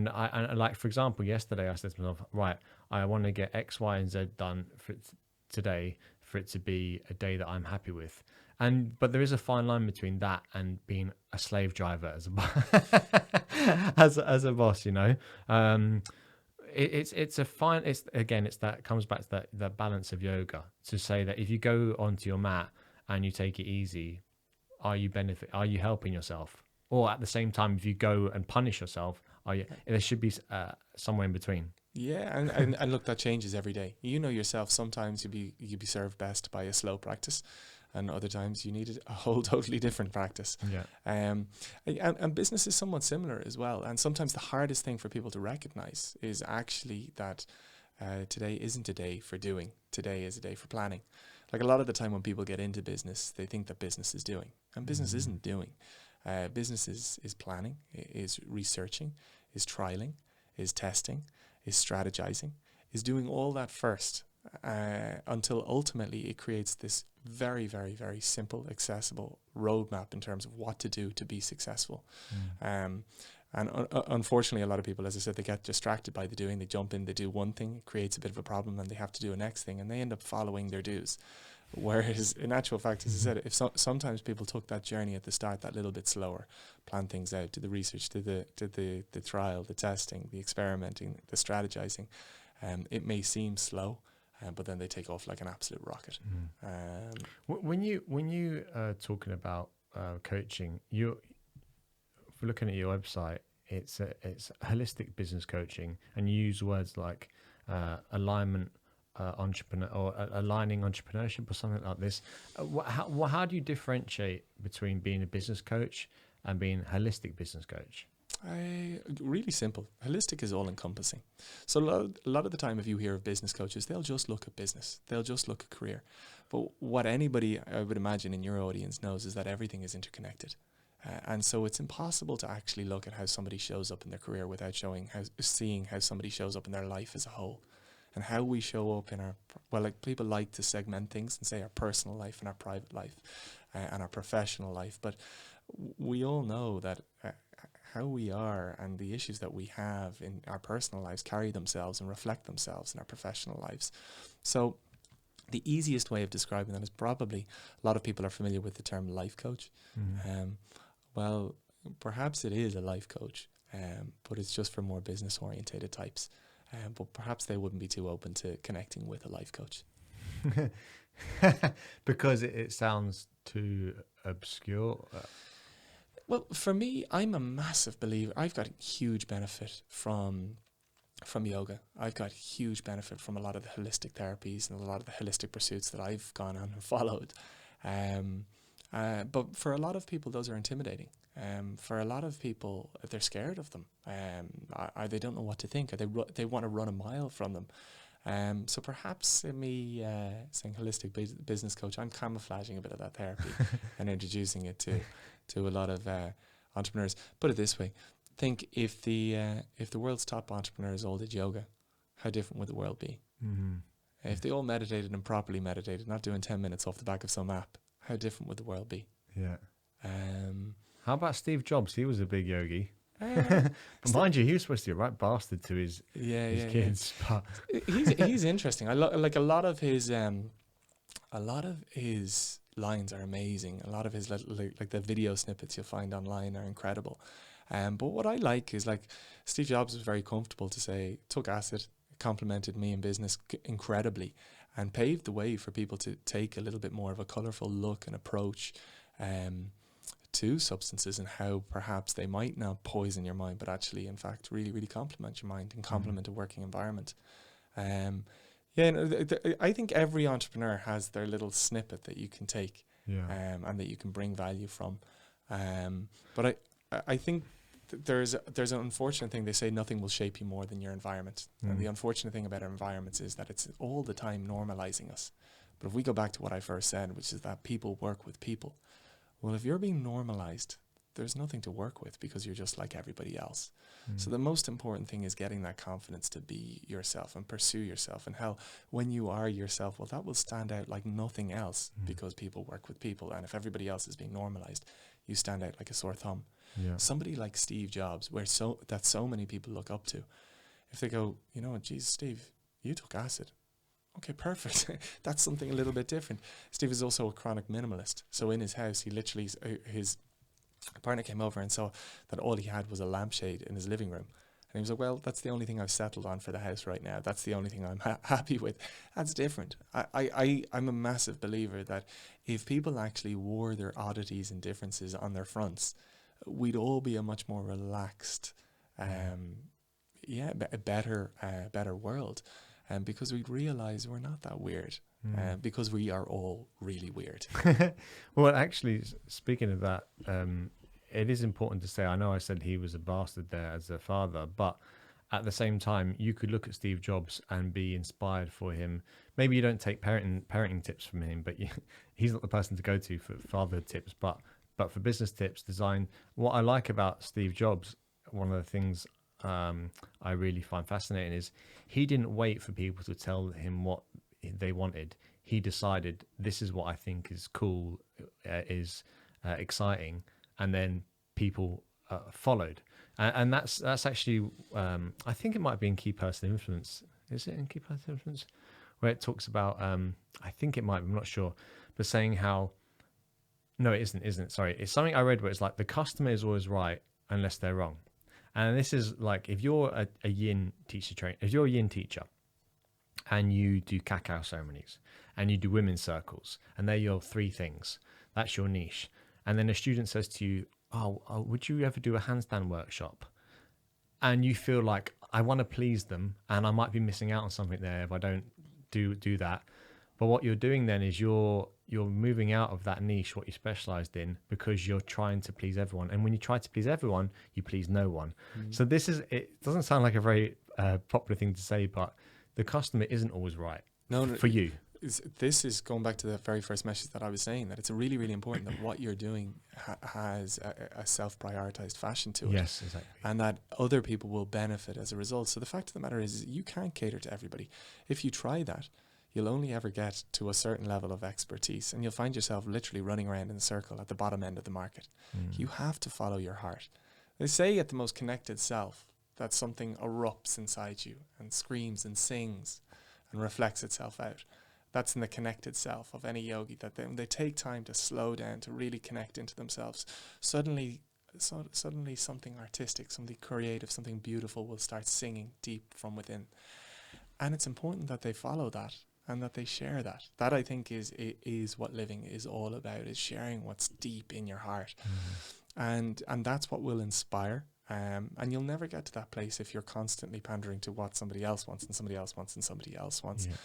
I like, for example, yesterday I said to myself, right, I want to get X, Y, and Z done today for it to be a day that I'm happy with. But there is a fine line between that and being a slave driver as as a boss, you know. Um, it's a fine. It's that comes back to that balance of yoga, to say that if you go onto your mat and you take it easy, are you helping yourself? Or at the same time, if you go and punish yourself, there should be somewhere in between. Yeah, and look, that changes every day. You know yourself. Sometimes you'd be served best by a slow practice, and other times you need a whole totally different practice. Yeah. And business is somewhat similar as well. And sometimes the hardest thing for people to recognize is actually that today isn't a day for doing. Today is a day for planning. Like a lot of the time when people get into business, they think that business is doing, and business isn't doing. Business is planning, is researching, is trialing, is testing, is strategizing, is doing all that first until ultimately it creates this very, very, very simple, accessible roadmap in terms of what to do to be successful. Unfortunately, a lot of people, as I said, they get distracted by the doing. They jump in, they do one thing, it creates a bit of a problem, and they have to do a next thing, and they end up following their dues. Whereas in actual fact, as I said, if sometimes people took that journey at the start that little bit slower, plan things out, did the research, did the trial, the testing, the experimenting, the strategizing, it may seem slow, but then they take off like an absolute rocket. When you talking about coaching, if we're looking at your website, it's holistic business coaching, and you use words like alignment. Entrepreneur or aligning entrepreneurship or something like this. How do you differentiate between being a business coach and being a holistic business coach? Really simple. Holistic is all encompassing. So a lot of the time, if you hear of business coaches, they'll just look at business. They'll just look at career. But what anybody, I would imagine, in your audience knows is that everything is interconnected. And so it's impossible to actually look at how somebody shows up in their career without seeing how somebody shows up in their life as a whole. And how we show up in people like to segment things and say our personal life and our private life and our professional life. But we all know that how we are and the issues that we have in our personal lives carry themselves and reflect themselves in our professional lives. So the easiest way of describing that is probably a lot of people are familiar with the term life coach. Well, perhaps it is a life coach, but it's just for more business orientated types. But perhaps they wouldn't be too open to connecting with a life coach. Because it sounds too obscure. Well, for me, I'm a massive believer. I've got huge benefit from yoga. I've got huge benefit from a lot of the holistic therapies and a lot of the holistic pursuits that I've gone on and followed. But for a lot of people, those are intimidating. For a lot of people, they're scared of them. They don't know what to think, or they want to run a mile from them. So perhaps me saying holistic business coach, I'm camouflaging a bit of that therapy and introducing it to a lot of entrepreneurs. Put it this way: think if the world's top entrepreneurs all did yoga, how different would the world be? If they all meditated and properly meditated, not doing 10 minutes off the back of some app, how different would the world be? Yeah. How about Steve Jobs? He was a big yogi. But mind you, he was supposed to be a right bastard to his kids. Yeah. He's interesting. Like a lot of his lines are amazing. A lot of his like the video snippets you'll find online are incredible. But what I like is, like, Steve Jobs was very comfortable to say, took acid, complimented me in business incredibly, and paved the way for people to take a little bit more of a colourful look and approach to substances, and how perhaps they might not poison your mind, but actually, in fact, really, really complement your mind and complement a working environment. I think every entrepreneur has their little snippet that you can take, and that you can bring value from. But I think there's an unfortunate thing. They say nothing will shape you more than your environment. And the unfortunate thing about our environments is that it's all the time normalizing us. But if we go back to what I first said, which is that people work with people, well, if you're being normalized, there's nothing to work with, because you're just like everybody else. So the most important thing is getting that confidence to be yourself and pursue yourself. And how when you are yourself, well, that will stand out like nothing else, because people work with people. And if everybody else is being normalized, you stand out like a sore thumb. Yeah. Somebody like Steve Jobs, that so many people look up to, if they go, you know what, geez, Steve, you took acid. Okay, perfect. That's something a little bit different. Steve is also a chronic minimalist. So in his house, he literally, his partner came over and saw that all he had was a lampshade in his living room. And he was like, well, that's the only thing I've settled on for the house right now. That's the only thing I'm happy with. That's different. I'm a massive believer that if people actually wore their oddities and differences on their fronts, we'd all be a much more relaxed, a better world. Because we'd realize we're not that weird, because we are all really weird. Well, actually, speaking of that, it is important to say, I know I said he was a bastard there as a father, but at the same time, you could look at Steve Jobs and be inspired for him. Maybe you don't take parenting tips from him, but he's not the person to go to for father tips, but for business tips, design. What I like about Steve Jobs, one of the things I really find fascinating is he didn't wait for people to tell him what they wanted. He decided, this is what I think is cool, is exciting, and then people followed. And that's actually, I think it might be in Key Personal Influence. Is it in Key Personal Influence? Where it talks about, I think it might be, I'm not sure, but saying how, no, it isn't. Sorry. It's something I read where it's like the customer is always right unless they're wrong. And this is like, if you're a yin teacher if you're a yin teacher and you do cacao ceremonies and you do women's circles and they're your 3 things, that's your niche. And then a student says to you, oh, would you ever do a handstand workshop? And you feel like, I want to please them and I might be missing out on something there if I don't do that. But what you're doing then is you're moving out of that niche, what you specialized in, because you're trying to please everyone. And when you try to please everyone, you please no one. So it doesn't sound like a very popular thing to say, but the customer isn't always right for you. This is going back to the very first message that I was saying, that it's really, really important that what you're doing has a self-prioritized fashion to it. Yes, exactly. And that other people will benefit as a result. So the fact of the matter is you can't cater to everybody. If you try that, you'll only ever get to a certain level of expertise, and you'll find yourself literally running around in a circle at the bottom end of the market. You have to follow your heart. They say at the most connected self that something erupts inside you and screams and sings and reflects itself out. That's in the connected self of any yogi, that they take time to slow down, to really connect into themselves. Suddenly something artistic, something creative, something beautiful will start singing deep from within. And it's important that they follow that and that they share that. That, I think, is what living is all about, is sharing what's deep in your heart. And that's what will inspire. And you'll never get to that place if you're constantly pandering to what somebody else wants and somebody else wants and somebody else wants. Yeah.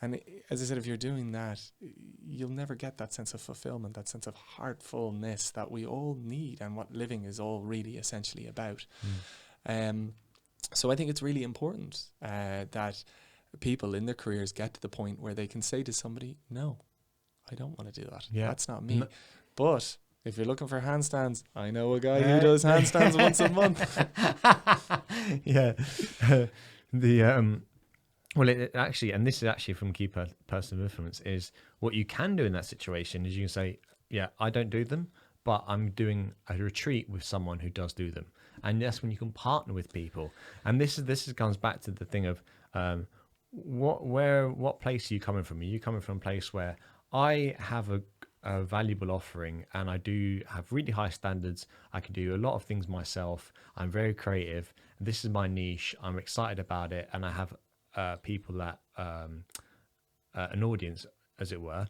And as I said, if you're doing that, you'll never get that sense of fulfillment, that sense of heartfulness that we all need and what living is all really essentially about. So I think it's really important that people in their careers get to the point where they can say to somebody, no, I don't want to do that. Yeah. That's not me. No. But if you're looking for handstands, I know a guy who does handstands once a month. Yeah. Well, it actually, and this is actually from Key Personal Influence, is what you can do in that situation is you can say, yeah, I don't do them, but I'm doing a retreat with someone who does do them. And that's when you can partner with people. And this comes back to the thing of what place are you coming from? Are you coming from a place where I have a valuable offering and I do have really high standards, I can do a lot of things myself, I'm very creative, this is my niche, I'm excited about it, and I have people that an audience, as it were.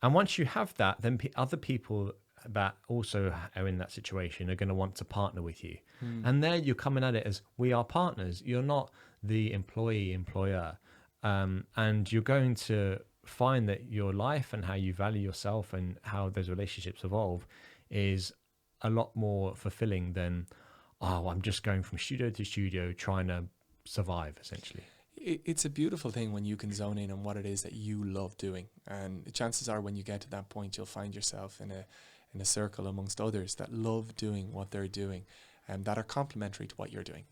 And once you have that, then other people that also are in that situation are going to want to partner with you. And there you're coming at it as, we are partners. You're not the employer. And you're going to find that your life and how you value yourself and how those relationships evolve is a lot more fulfilling than, oh, I'm just going from studio to studio trying to survive, essentially. It's a beautiful thing when you can zone in on what it is that you love doing. And the chances are when you get to that point, you'll find yourself in a circle amongst others that love doing what they're doing and that are complementary to what you're doing.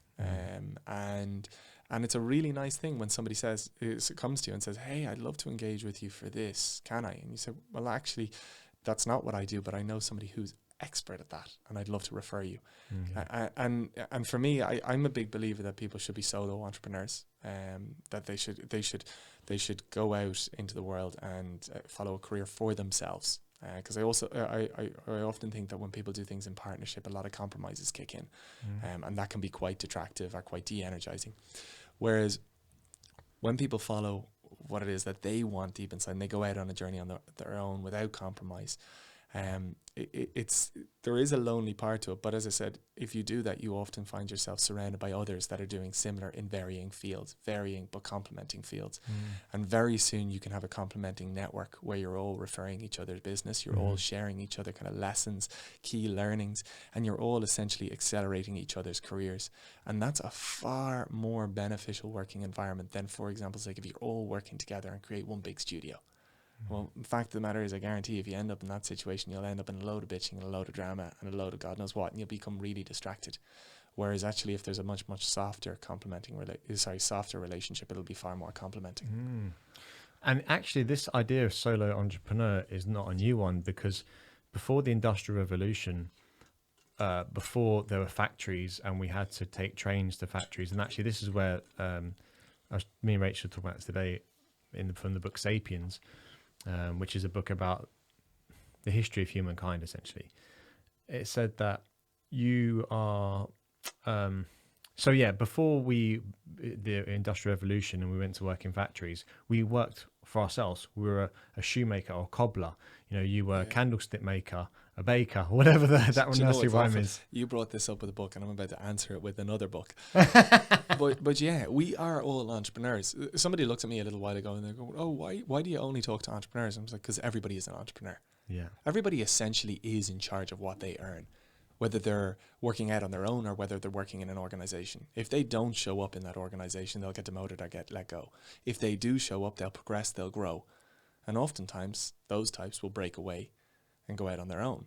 And it's a really nice thing when somebody comes to you and says, hey, I'd love to engage with you for this. Can I? And you say, well, actually, that's not what I do, but I know somebody who's expert at that, and I'd love to refer you. Okay. And for me, I'm a big believer that people should be solo entrepreneurs. That they should go out into the world and follow a career for themselves. Because I often think that when people do things in partnership, a lot of compromises kick in, and that can be quite detractive or quite de-energizing. Whereas when people follow what it is that they want deep inside, and they go out on a journey on their own without compromise, there is a lonely part to it. But as I said, if you do that, you often find yourself surrounded by others that are doing similar in varying fields, varying but complementing fields. And very soon you can have a complementing network where you're all referring each other's business, you're all sharing each other kind of lessons, key learnings, and you're all essentially accelerating each other's careers. And that's a far more beneficial working environment than, for example, like if you're all working together and create one big studio. Well, the fact of the matter is, I guarantee if you end up in that situation, you'll end up in a load of bitching and a load of drama and a load of God knows what, and you'll become really distracted. Whereas actually, if there's a much softer softer relationship, it'll be far more complementing. And actually, this idea of solo entrepreneur is not a new one, because before the Industrial Revolution, before there were factories and we had to take trains to factories, and actually this is where me and Rachel talk about today from the book Sapiens, which is a book about the history of humankind, essentially. It said that you are... before the Industrial Revolution and we went to work in factories, we worked for ourselves. We were a shoemaker or a cobbler. You were a candlestick maker, a baker, whatever that nursery rhyme is. You brought this up with a book, and I'm about to answer it with another book. but yeah, we are all entrepreneurs. Somebody looked at me a little while ago and they're going, "Oh, why do you only talk to entrepreneurs?" And I was like, because everybody is an entrepreneur. Yeah. Everybody essentially is in charge of what they earn, whether they're working out on their own or whether they're working in an organization. If they don't show up in that organization, they'll get demoted or get let go. If they do show up, they'll progress, they'll grow. And oftentimes, those types will break away and go out on their own.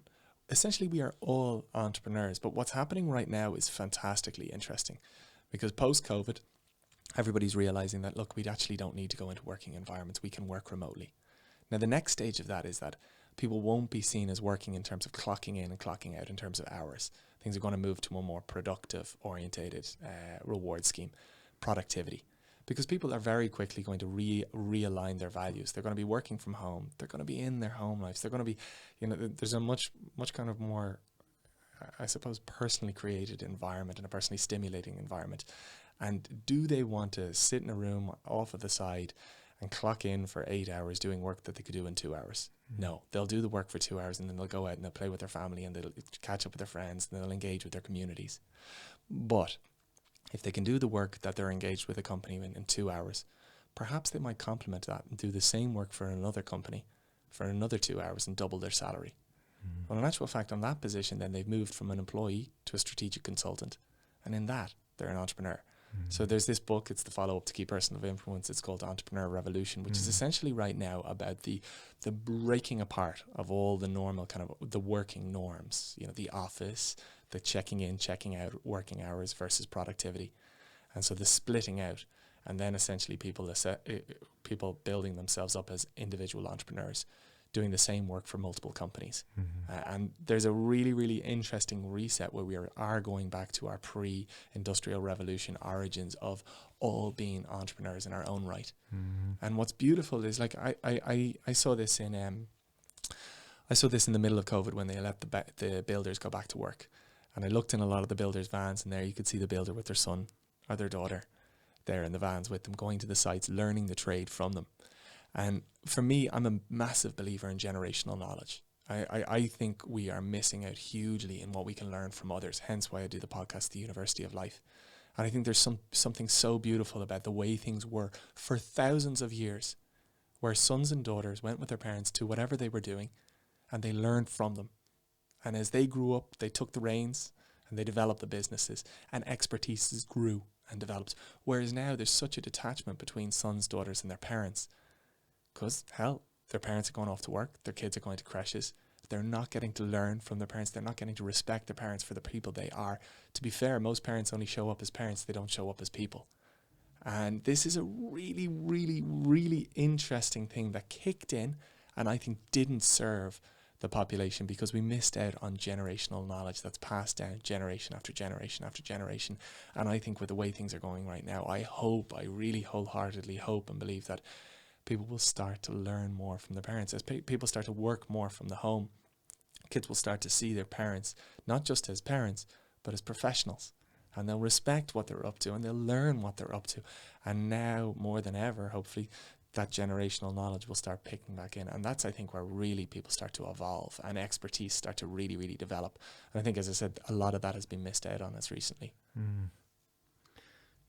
Essentially, we are all entrepreneurs. But what's happening right now is fantastically interesting, because post-COVID, everybody's realizing that, look, we actually don't need to go into working environments. We can work remotely. Now, the next stage of that is that people won't be seen as working in terms of clocking in and clocking out in terms of hours. Things are going to move to a more productive orientated reward scheme, productivity, because people are very quickly going to realign their values. They're going to be working from home. They're going to be in their home lives. They're going to be, there's a much kind of more, I suppose, personally created environment and a personally stimulating environment. And do they want to sit in a room off of the side and clock in for 8 hours doing work that they could do in 2 hours? No, they'll do the work for 2 hours and then they'll go out and they'll play with their family and they'll catch up with their friends and they'll engage with their communities. But if they can do the work that they're engaged with a company in 2 hours, perhaps they might complement that and do the same work for another company for another 2 hours and double their salary. Well, in actual fact, on that position, then they've moved from an employee to a strategic consultant. And in that, they're an entrepreneur. So there's this book, it's the follow-up to Key Person of Influence. It's called Entrepreneur Revolution, which is essentially right now about the breaking apart of all the normal kind of the working norms, the office, the checking in, checking out, working hours versus productivity. And so the splitting out, and then essentially people building themselves up as individual entrepreneurs, doing the same work for multiple companies. And there's a really, really interesting reset where we are going back to our pre-industrial revolution origins of all being entrepreneurs in our own right. And what's beautiful is, like, I saw this in the middle of COVID when they let the builders go back to work. And I looked in a lot of the builders' vans, and there you could see the builder with their son or their daughter there in the vans with them, going to the sites, learning the trade from them. And for me, I'm a massive believer in generational knowledge. I think we are missing out hugely in what we can learn from others, hence why I do the podcast, The University of Life. And I think there's something so beautiful about the way things were for thousands of years, where sons and daughters went with their parents to whatever they were doing, and they learned from them. And as they grew up, they took the reins, and they developed the businesses, and expertise grew and developed. Whereas now there's such a detachment between sons, daughters, and their parents. Because, hell, their parents are going off to work, their kids are going to creches, they're not getting to learn from their parents, they're not getting to respect their parents for the people they are. To be fair, most parents only show up as parents, they don't show up as people. And this is a really, really, really interesting thing that kicked in and I think didn't serve the population because we missed out on generational knowledge that's passed down generation after generation after generation. And I think with the way things are going right now, I really wholeheartedly hope and believe that people will start to learn more from their parents. As people start to work more from the home, kids will start to see their parents not just as parents, but as professionals. And they'll respect what they're up to and they'll learn what they're up to. And now, more than ever, hopefully, that generational knowledge will start picking back in. And that's, I think, where really people start to evolve and expertise start to really, really develop. And I think, as I said, a lot of that has been missed out on us recently.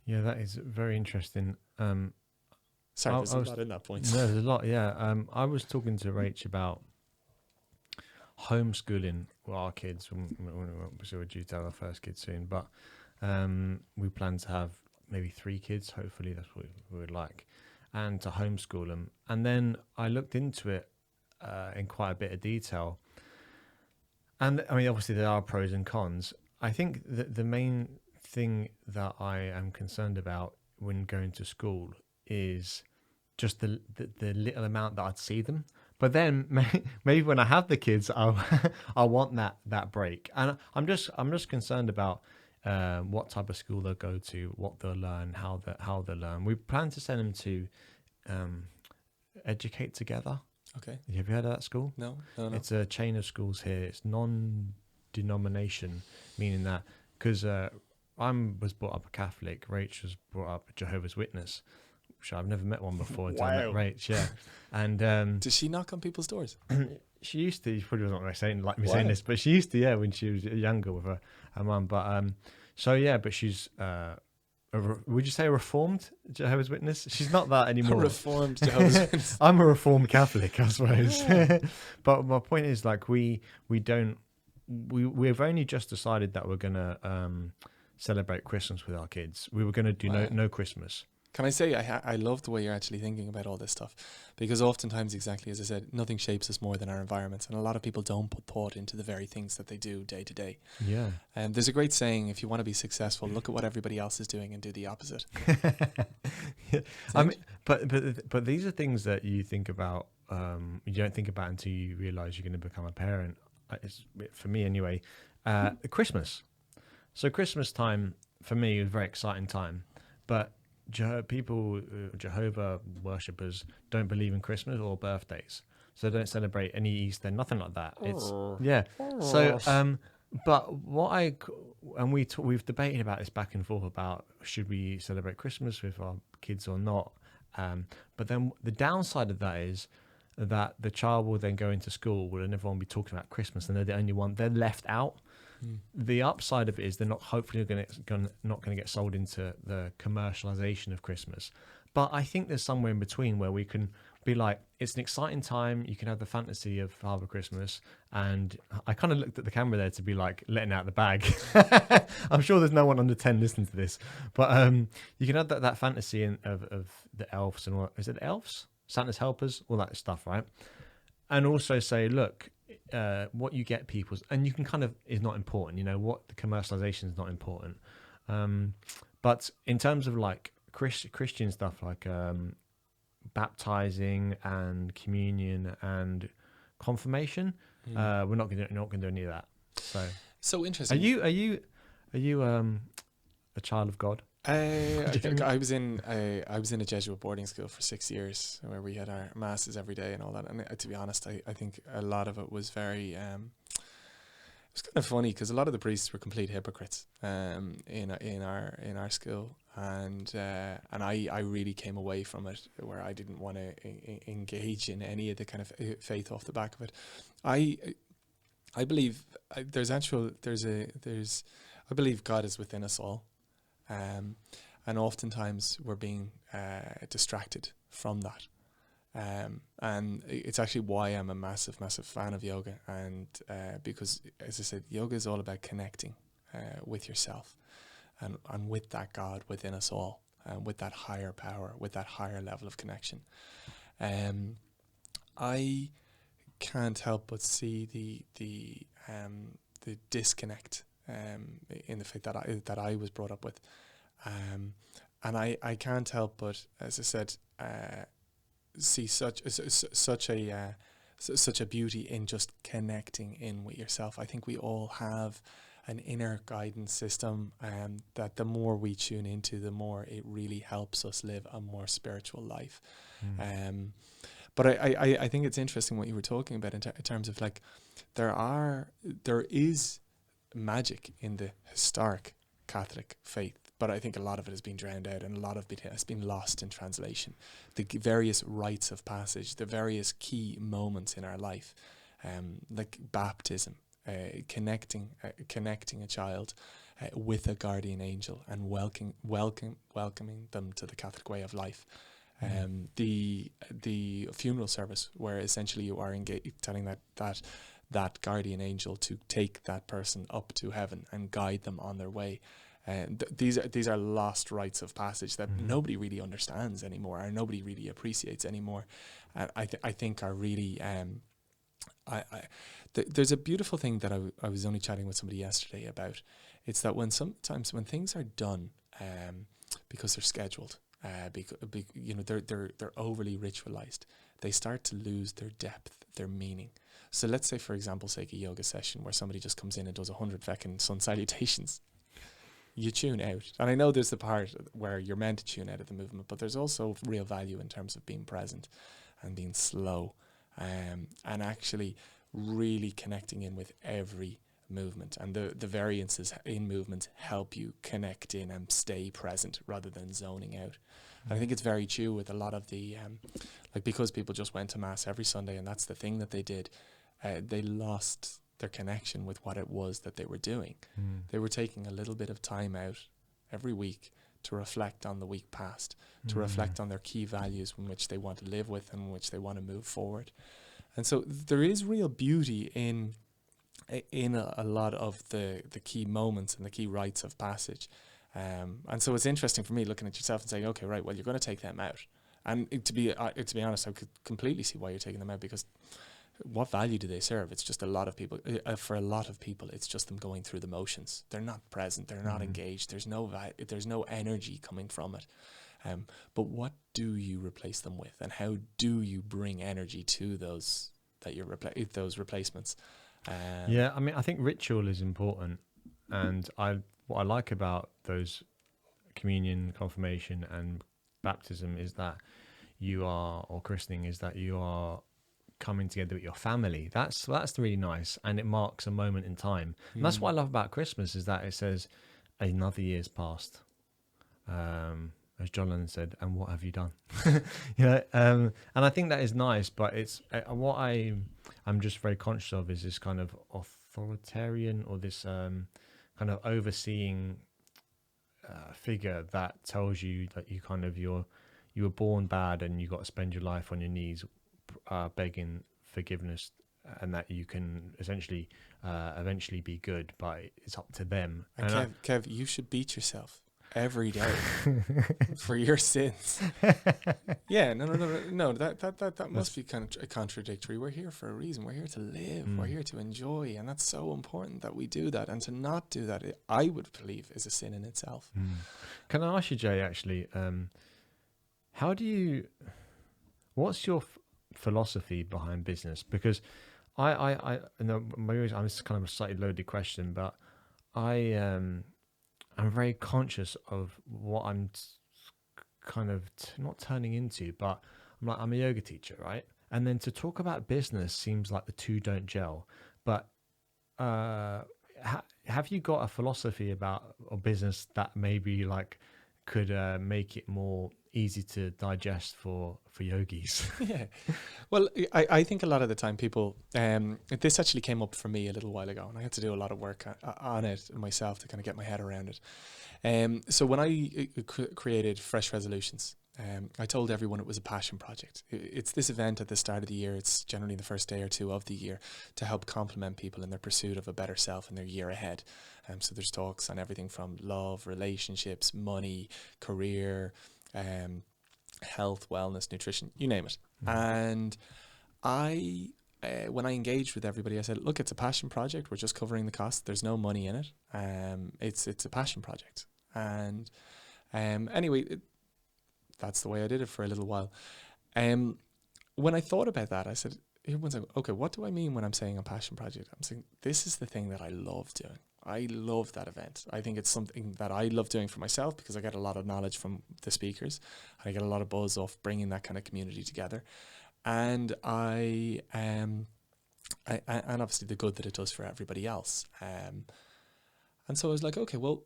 Yeah, that is very interesting. Sorry, there's a lot in that point. No, there's a lot, yeah. I was talking to Rach about homeschooling our kids. We're due to have our first kid soon, but we plan to have maybe 3 kids. Hopefully that's what we would like, and to homeschool them. And then I looked into it in quite a bit of detail, and I mean, obviously there are pros and cons. I think that the main thing that I am concerned about when going to school is just the little amount that I'd see them. But then maybe when I have the kids, I'll want that break. And I'm just concerned about what type of school they'll go to, what they'll learn, how they'll learn. We plan to send them to Educate Together. Okay. Have you heard of that school? No. It's a chain of schools here. It's non-denomination, meaning that because I was brought up a Catholic, Rach was brought up a Jehovah's Witness. Which I've never met one before until I met Rach, yeah. And does she knock on people's doors? She used to. You probably wasn't saying this, but she used to, yeah, when she was younger with her mum. But so yeah, but she's would you say a reformed Jehovah's Witness? She's not that anymore. A reformed Jehovah's Witness. I'm a reformed Catholic, I suppose. Yeah. But my point is, like, we've only just decided that we're gonna celebrate Christmas with our kids. We were gonna do no Christmas. Can I say I love the way you're actually thinking about all this stuff, because oftentimes, exactly as I said, nothing shapes us more than our environments, and a lot of people don't put thought into the very things that they do day to day. Yeah. And there's a great saying: if you want to be successful, look at what everybody else is doing and do the opposite. Yeah. I mean, but these are things that you think about. You don't think about until you realize you're going to become a parent. For me, anyway. Christmas. So Christmas time for me is a very exciting time, but people, Jehovah worshippers, don't believe in Christmas or birthdays, so they don't celebrate any Easter, nothing like that. It's yeah. So but we've debated about this back and forth about should we celebrate Christmas with our kids or not. But then the downside of that is that the child will then go into school and everyone will be talking about Christmas and they're the only one, they're left out. The upside of it is they're not hopefully going to get sold into the commercialization of Christmas. But I think there's somewhere in between where we can be like, it's an exciting time. You can have the fantasy of Father Christmas. And I kind of looked at the camera there to be like letting out the bag. I'm sure there's no one under 10 listening to this. But you can have that fantasy of the elves and what is it, elves? Santa's helpers, all that stuff, right? And also say, look, what you get people's, and you can kind of, is not important, what the commercialization is not important. But in terms of like Christian stuff, like baptizing and communion and confirmation, we're not going to do any of that. So interesting. Are you a child of God? I was in a Jesuit boarding school for 6 years where we had our masses every day and all that. And to be honest, I think a lot of it was very. It was kind of funny because a lot of the priests were complete hypocrites in our school, and I really came away from it where I didn't want to engage in any of the kind of faith off the back of it. I believe I believe God is within us all. And oftentimes we're being distracted from that. And it's actually why I'm a massive fan of yoga. And because, as I said, yoga is all about connecting with yourself and with that God within us all, with that higher power, with that higher level of connection. I can't help but see the disconnect in the faith that I was brought up with, and I can't help but, as I said, see such such a beauty in just connecting in with yourself. I think we all have an inner guidance system, that the more we tune into, the more it really helps us live a more spiritual life. But I think it's interesting what you were talking about in terms of like, there is magic in the historic Catholic faith, but I think a lot of it has been drowned out, and a lot of it has been lost in translation. The various rites of passage, the various key moments in our life, like baptism, connecting a child with a guardian angel, and welcoming them to the Catholic way of life. The funeral service, where essentially you are telling that guardian angel to take that person up to heaven and guide them on their way. These are lost rites of passage that nobody really understands anymore, or nobody really appreciates anymore. I think are really there's a beautiful thing that I was only chatting with somebody yesterday about. It's that sometimes when things are done because they're scheduled, they're overly ritualized, they start to lose their depth, their meaning. So let's say, for example, a yoga session where somebody just comes in and does 100 feckin' sun salutations. You tune out. And I know there's the part where you're meant to tune out of the movement, but there's also real value in terms of being present and being slow, and actually really connecting in with every movement. And the variances in movement help you connect in and stay present rather than zoning out. And I think it's very true with a lot of the, because people just went to Mass every Sunday and that's the thing that they did, they lost their connection with what it was that they were doing. They were taking a little bit of time out every week to reflect on the week past, to reflect on their key values in which they want to live with and in which they want to move forward. And so there is real beauty in a lot of the key moments and the key rites of passage. And so it's interesting for me looking at yourself and saying, okay, right, well, you're going to take them out. And to be honest, I could completely see why you're taking them out, because what value do they serve? It's just a lot of people. For a lot of people, it's just them going through the motions. They're not present. They're not engaged. There's no energy coming from it. But what do you replace them with, and how do you bring energy to those that you those replacements? Yeah, I mean, I think ritual is important, and what I like about those communion, confirmation, and baptism is that or christening, is that you are coming together with your family. That's really nice, and it marks a moment in time. And that's what I love about Christmas, is that it says another year's passed. As John Lennon said, and what have you done? And I think that is nice, but it's what I'm just very conscious of is this kind of authoritarian, or this kind of overseeing figure that tells you that you were born bad and you got to spend your life on your knees begging forgiveness, and that you can essentially eventually be good, but it's up to them. And Kev, you should beat yourself every day for your sins. Yeah, no. That must be kind of contradictory. We're here for a reason. We're here to live. We're here to enjoy, and that's so important that we do that. And to not do that, I would believe, is a sin in itself. Can I ask you, Jay? Actually, what's your philosophy behind business? Because I know maybe I'm just kind of a slightly loaded question, but I'm very conscious of what I'm kind of not turning into, but I'm a yoga teacher, right? And then to talk about business seems like the two don't gel. But have you got a philosophy about a business that maybe like could make it more easy to digest for yogis? Yeah. Well, I think a lot of the time people, this actually came up for me a little while ago, and I had to do a lot of work on it myself to kind of get my head around it. So when I created Fresh Resolutions, I told everyone it was a passion project. It's this event at the start of the year. It's generally the first day or two of the year to help complement people in their pursuit of a better self in their year ahead. So there's talks on everything from love, relationships, money, career, health, wellness, nutrition, you name it. And when I engaged with everybody, I said, look, it's a passion project. We're just covering the cost. There's no money in it. It's a passion project. And anyway, that's the way I did it for a little while. When I thought about that, I said, everyone's like, okay, what do I mean when I'm saying a passion project? I'm saying this is the thing that I love doing. I love that event. I think it's something that I love doing for myself because I get a lot of knowledge from the speakers. I get a lot of buzz off bringing that kind of community together. And and obviously the good that it does for everybody else. And so I was like, okay, well,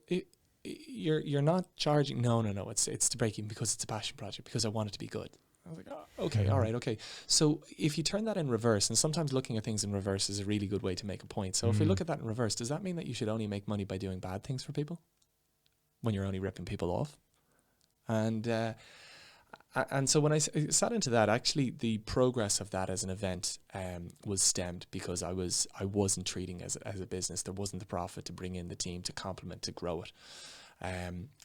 you're not charging. No. It's to break even because it's a passion project, because I want it to be good. I was like, oh, okay, all right, okay. So if you turn that in reverse, and sometimes looking at things in reverse is a really good way to make a point. So if we look at that in reverse, does that mean that you should only make money by doing bad things for people when you're only ripping people off? And so when I sat into that, actually the progress of that as an event was stemmed because I wasn't treating it as a business. There wasn't the profit to bring in the team, to complement, to grow it.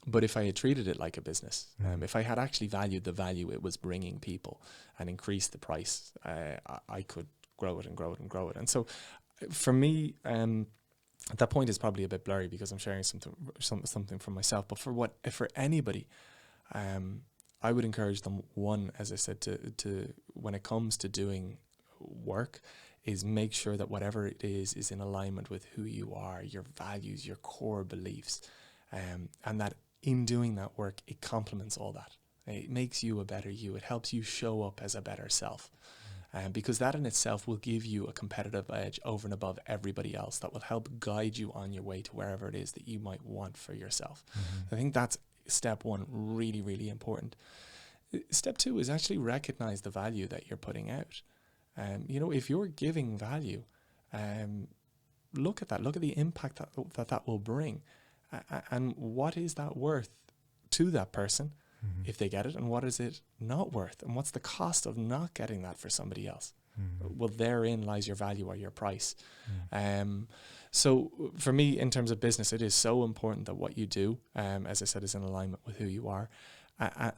But if I had treated it like a business, if I had actually valued the value it was bringing people and increased the price, I could grow it and grow it and grow it. And so for me, at that point is probably a bit blurry because I'm sharing something from myself. But for anybody, I would encourage them, one, as I said, to when it comes to doing work, is make sure that whatever it is in alignment with who you are, your values, your core beliefs. And that in doing that work, it complements all that. It makes you a better you. It helps you show up as a better self. Because that in itself will give you a competitive edge over and above everybody else that will help guide you on your way to wherever it is that you might want for yourself. I think that's step one, really, really important. Step two is actually recognize the value that you're putting out. If you're giving value, look at that. Look at the impact that will bring. And what is that worth to that person if they get it? And what is it not worth? And what's the cost of not getting that for somebody else? Well, therein lies your value or your price. So for me, in terms of business, it is so important that what you do, as I said, is in alignment with who you are.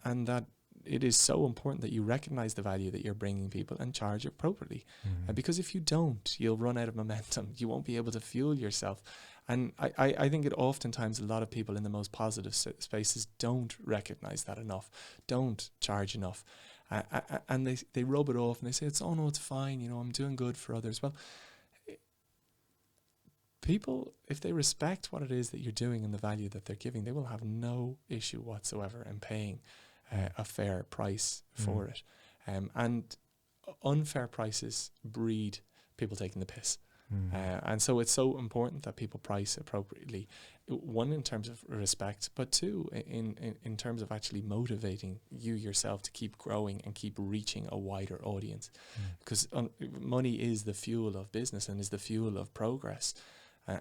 And that it is so important that you recognize the value that you're bringing people and charge appropriately. Because if you don't, you'll run out of momentum. You won't be able to fuel yourself. And I think it oftentimes a lot of people in the most positive spaces don't recognize that enough, don't charge enough. And they rub it off and they say, it's fine, I'm doing good for others. Well, people, if they respect what it is that you're doing and the value that they're giving, they will have no issue whatsoever in paying a fair price for it. And unfair prices breed people taking the piss. And so it's so important that people price appropriately. One, in terms of respect, but two, in terms of actually motivating you yourself to keep growing and keep reaching a wider audience. Because money is the fuel of business and is the fuel of progress.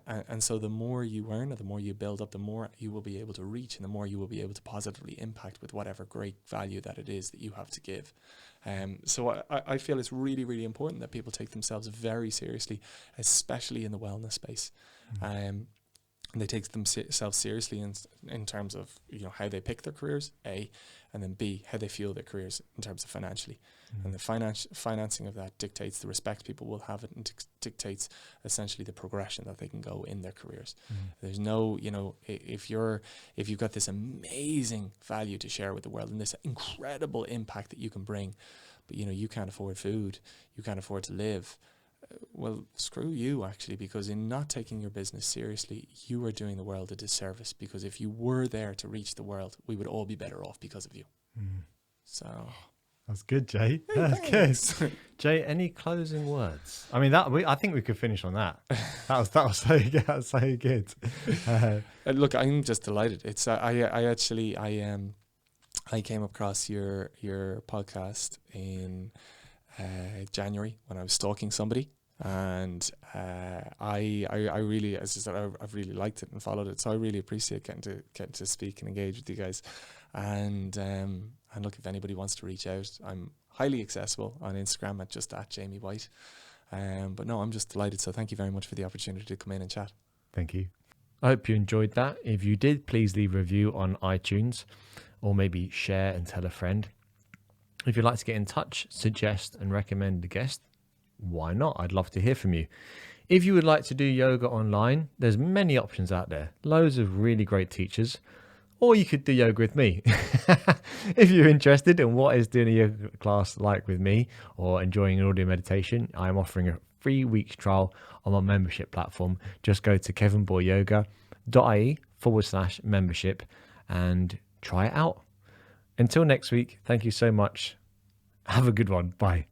And so the more you earn, or the more you build up, the more you will be able to reach, and the more you will be able to positively impact with whatever great value that it is that you have to give. So I feel it's really, really important that people take themselves very seriously, especially in the wellness space. And they take themselves seriously in terms of how they pick their careers, A, and then B, how they fuel their careers in terms of financially. And the financing of that dictates the respect people will have it, and dictates essentially the progression that they can go in their careers. There's no, if you've got this amazing value to share with the world and this incredible impact that you can bring, but you can't afford food, you can't afford to live. Well, screw you, actually, because in not taking your business seriously, you are doing the world a disservice, because if you were there to reach the world, we would all be better off because of you. So that's good, Jay. That's good. Jay, any closing words? I mean, I think we could finish on that. That was so good. That was so good. Look, I'm just delighted. It's I came across your podcast in January when I was stalking somebody, and I really, as I said, I've really liked it and followed it. So I really appreciate getting to speak and engage with you guys. And look, if anybody wants to reach out, I'm highly accessible on Instagram at just @Jamie White. But no, I'm just delighted. So thank you very much for the opportunity to come in and chat. Thank you. I hope you enjoyed that. If you did, please leave a review on iTunes, or maybe share and tell a friend. If you'd like to get in touch, suggest and recommend a guest, why not? I'd love to hear from you. If you would like to do yoga online, there's many options out there. Loads of really great teachers. or you could do yoga with me. If you're interested in what is doing a yoga class like with me or enjoying an audio meditation, I'm offering a 3 week trial on my membership platform. Just go to kevinboyyoga.ie/membership and try it out. Until next week, thank you so much. Have a good one. Bye.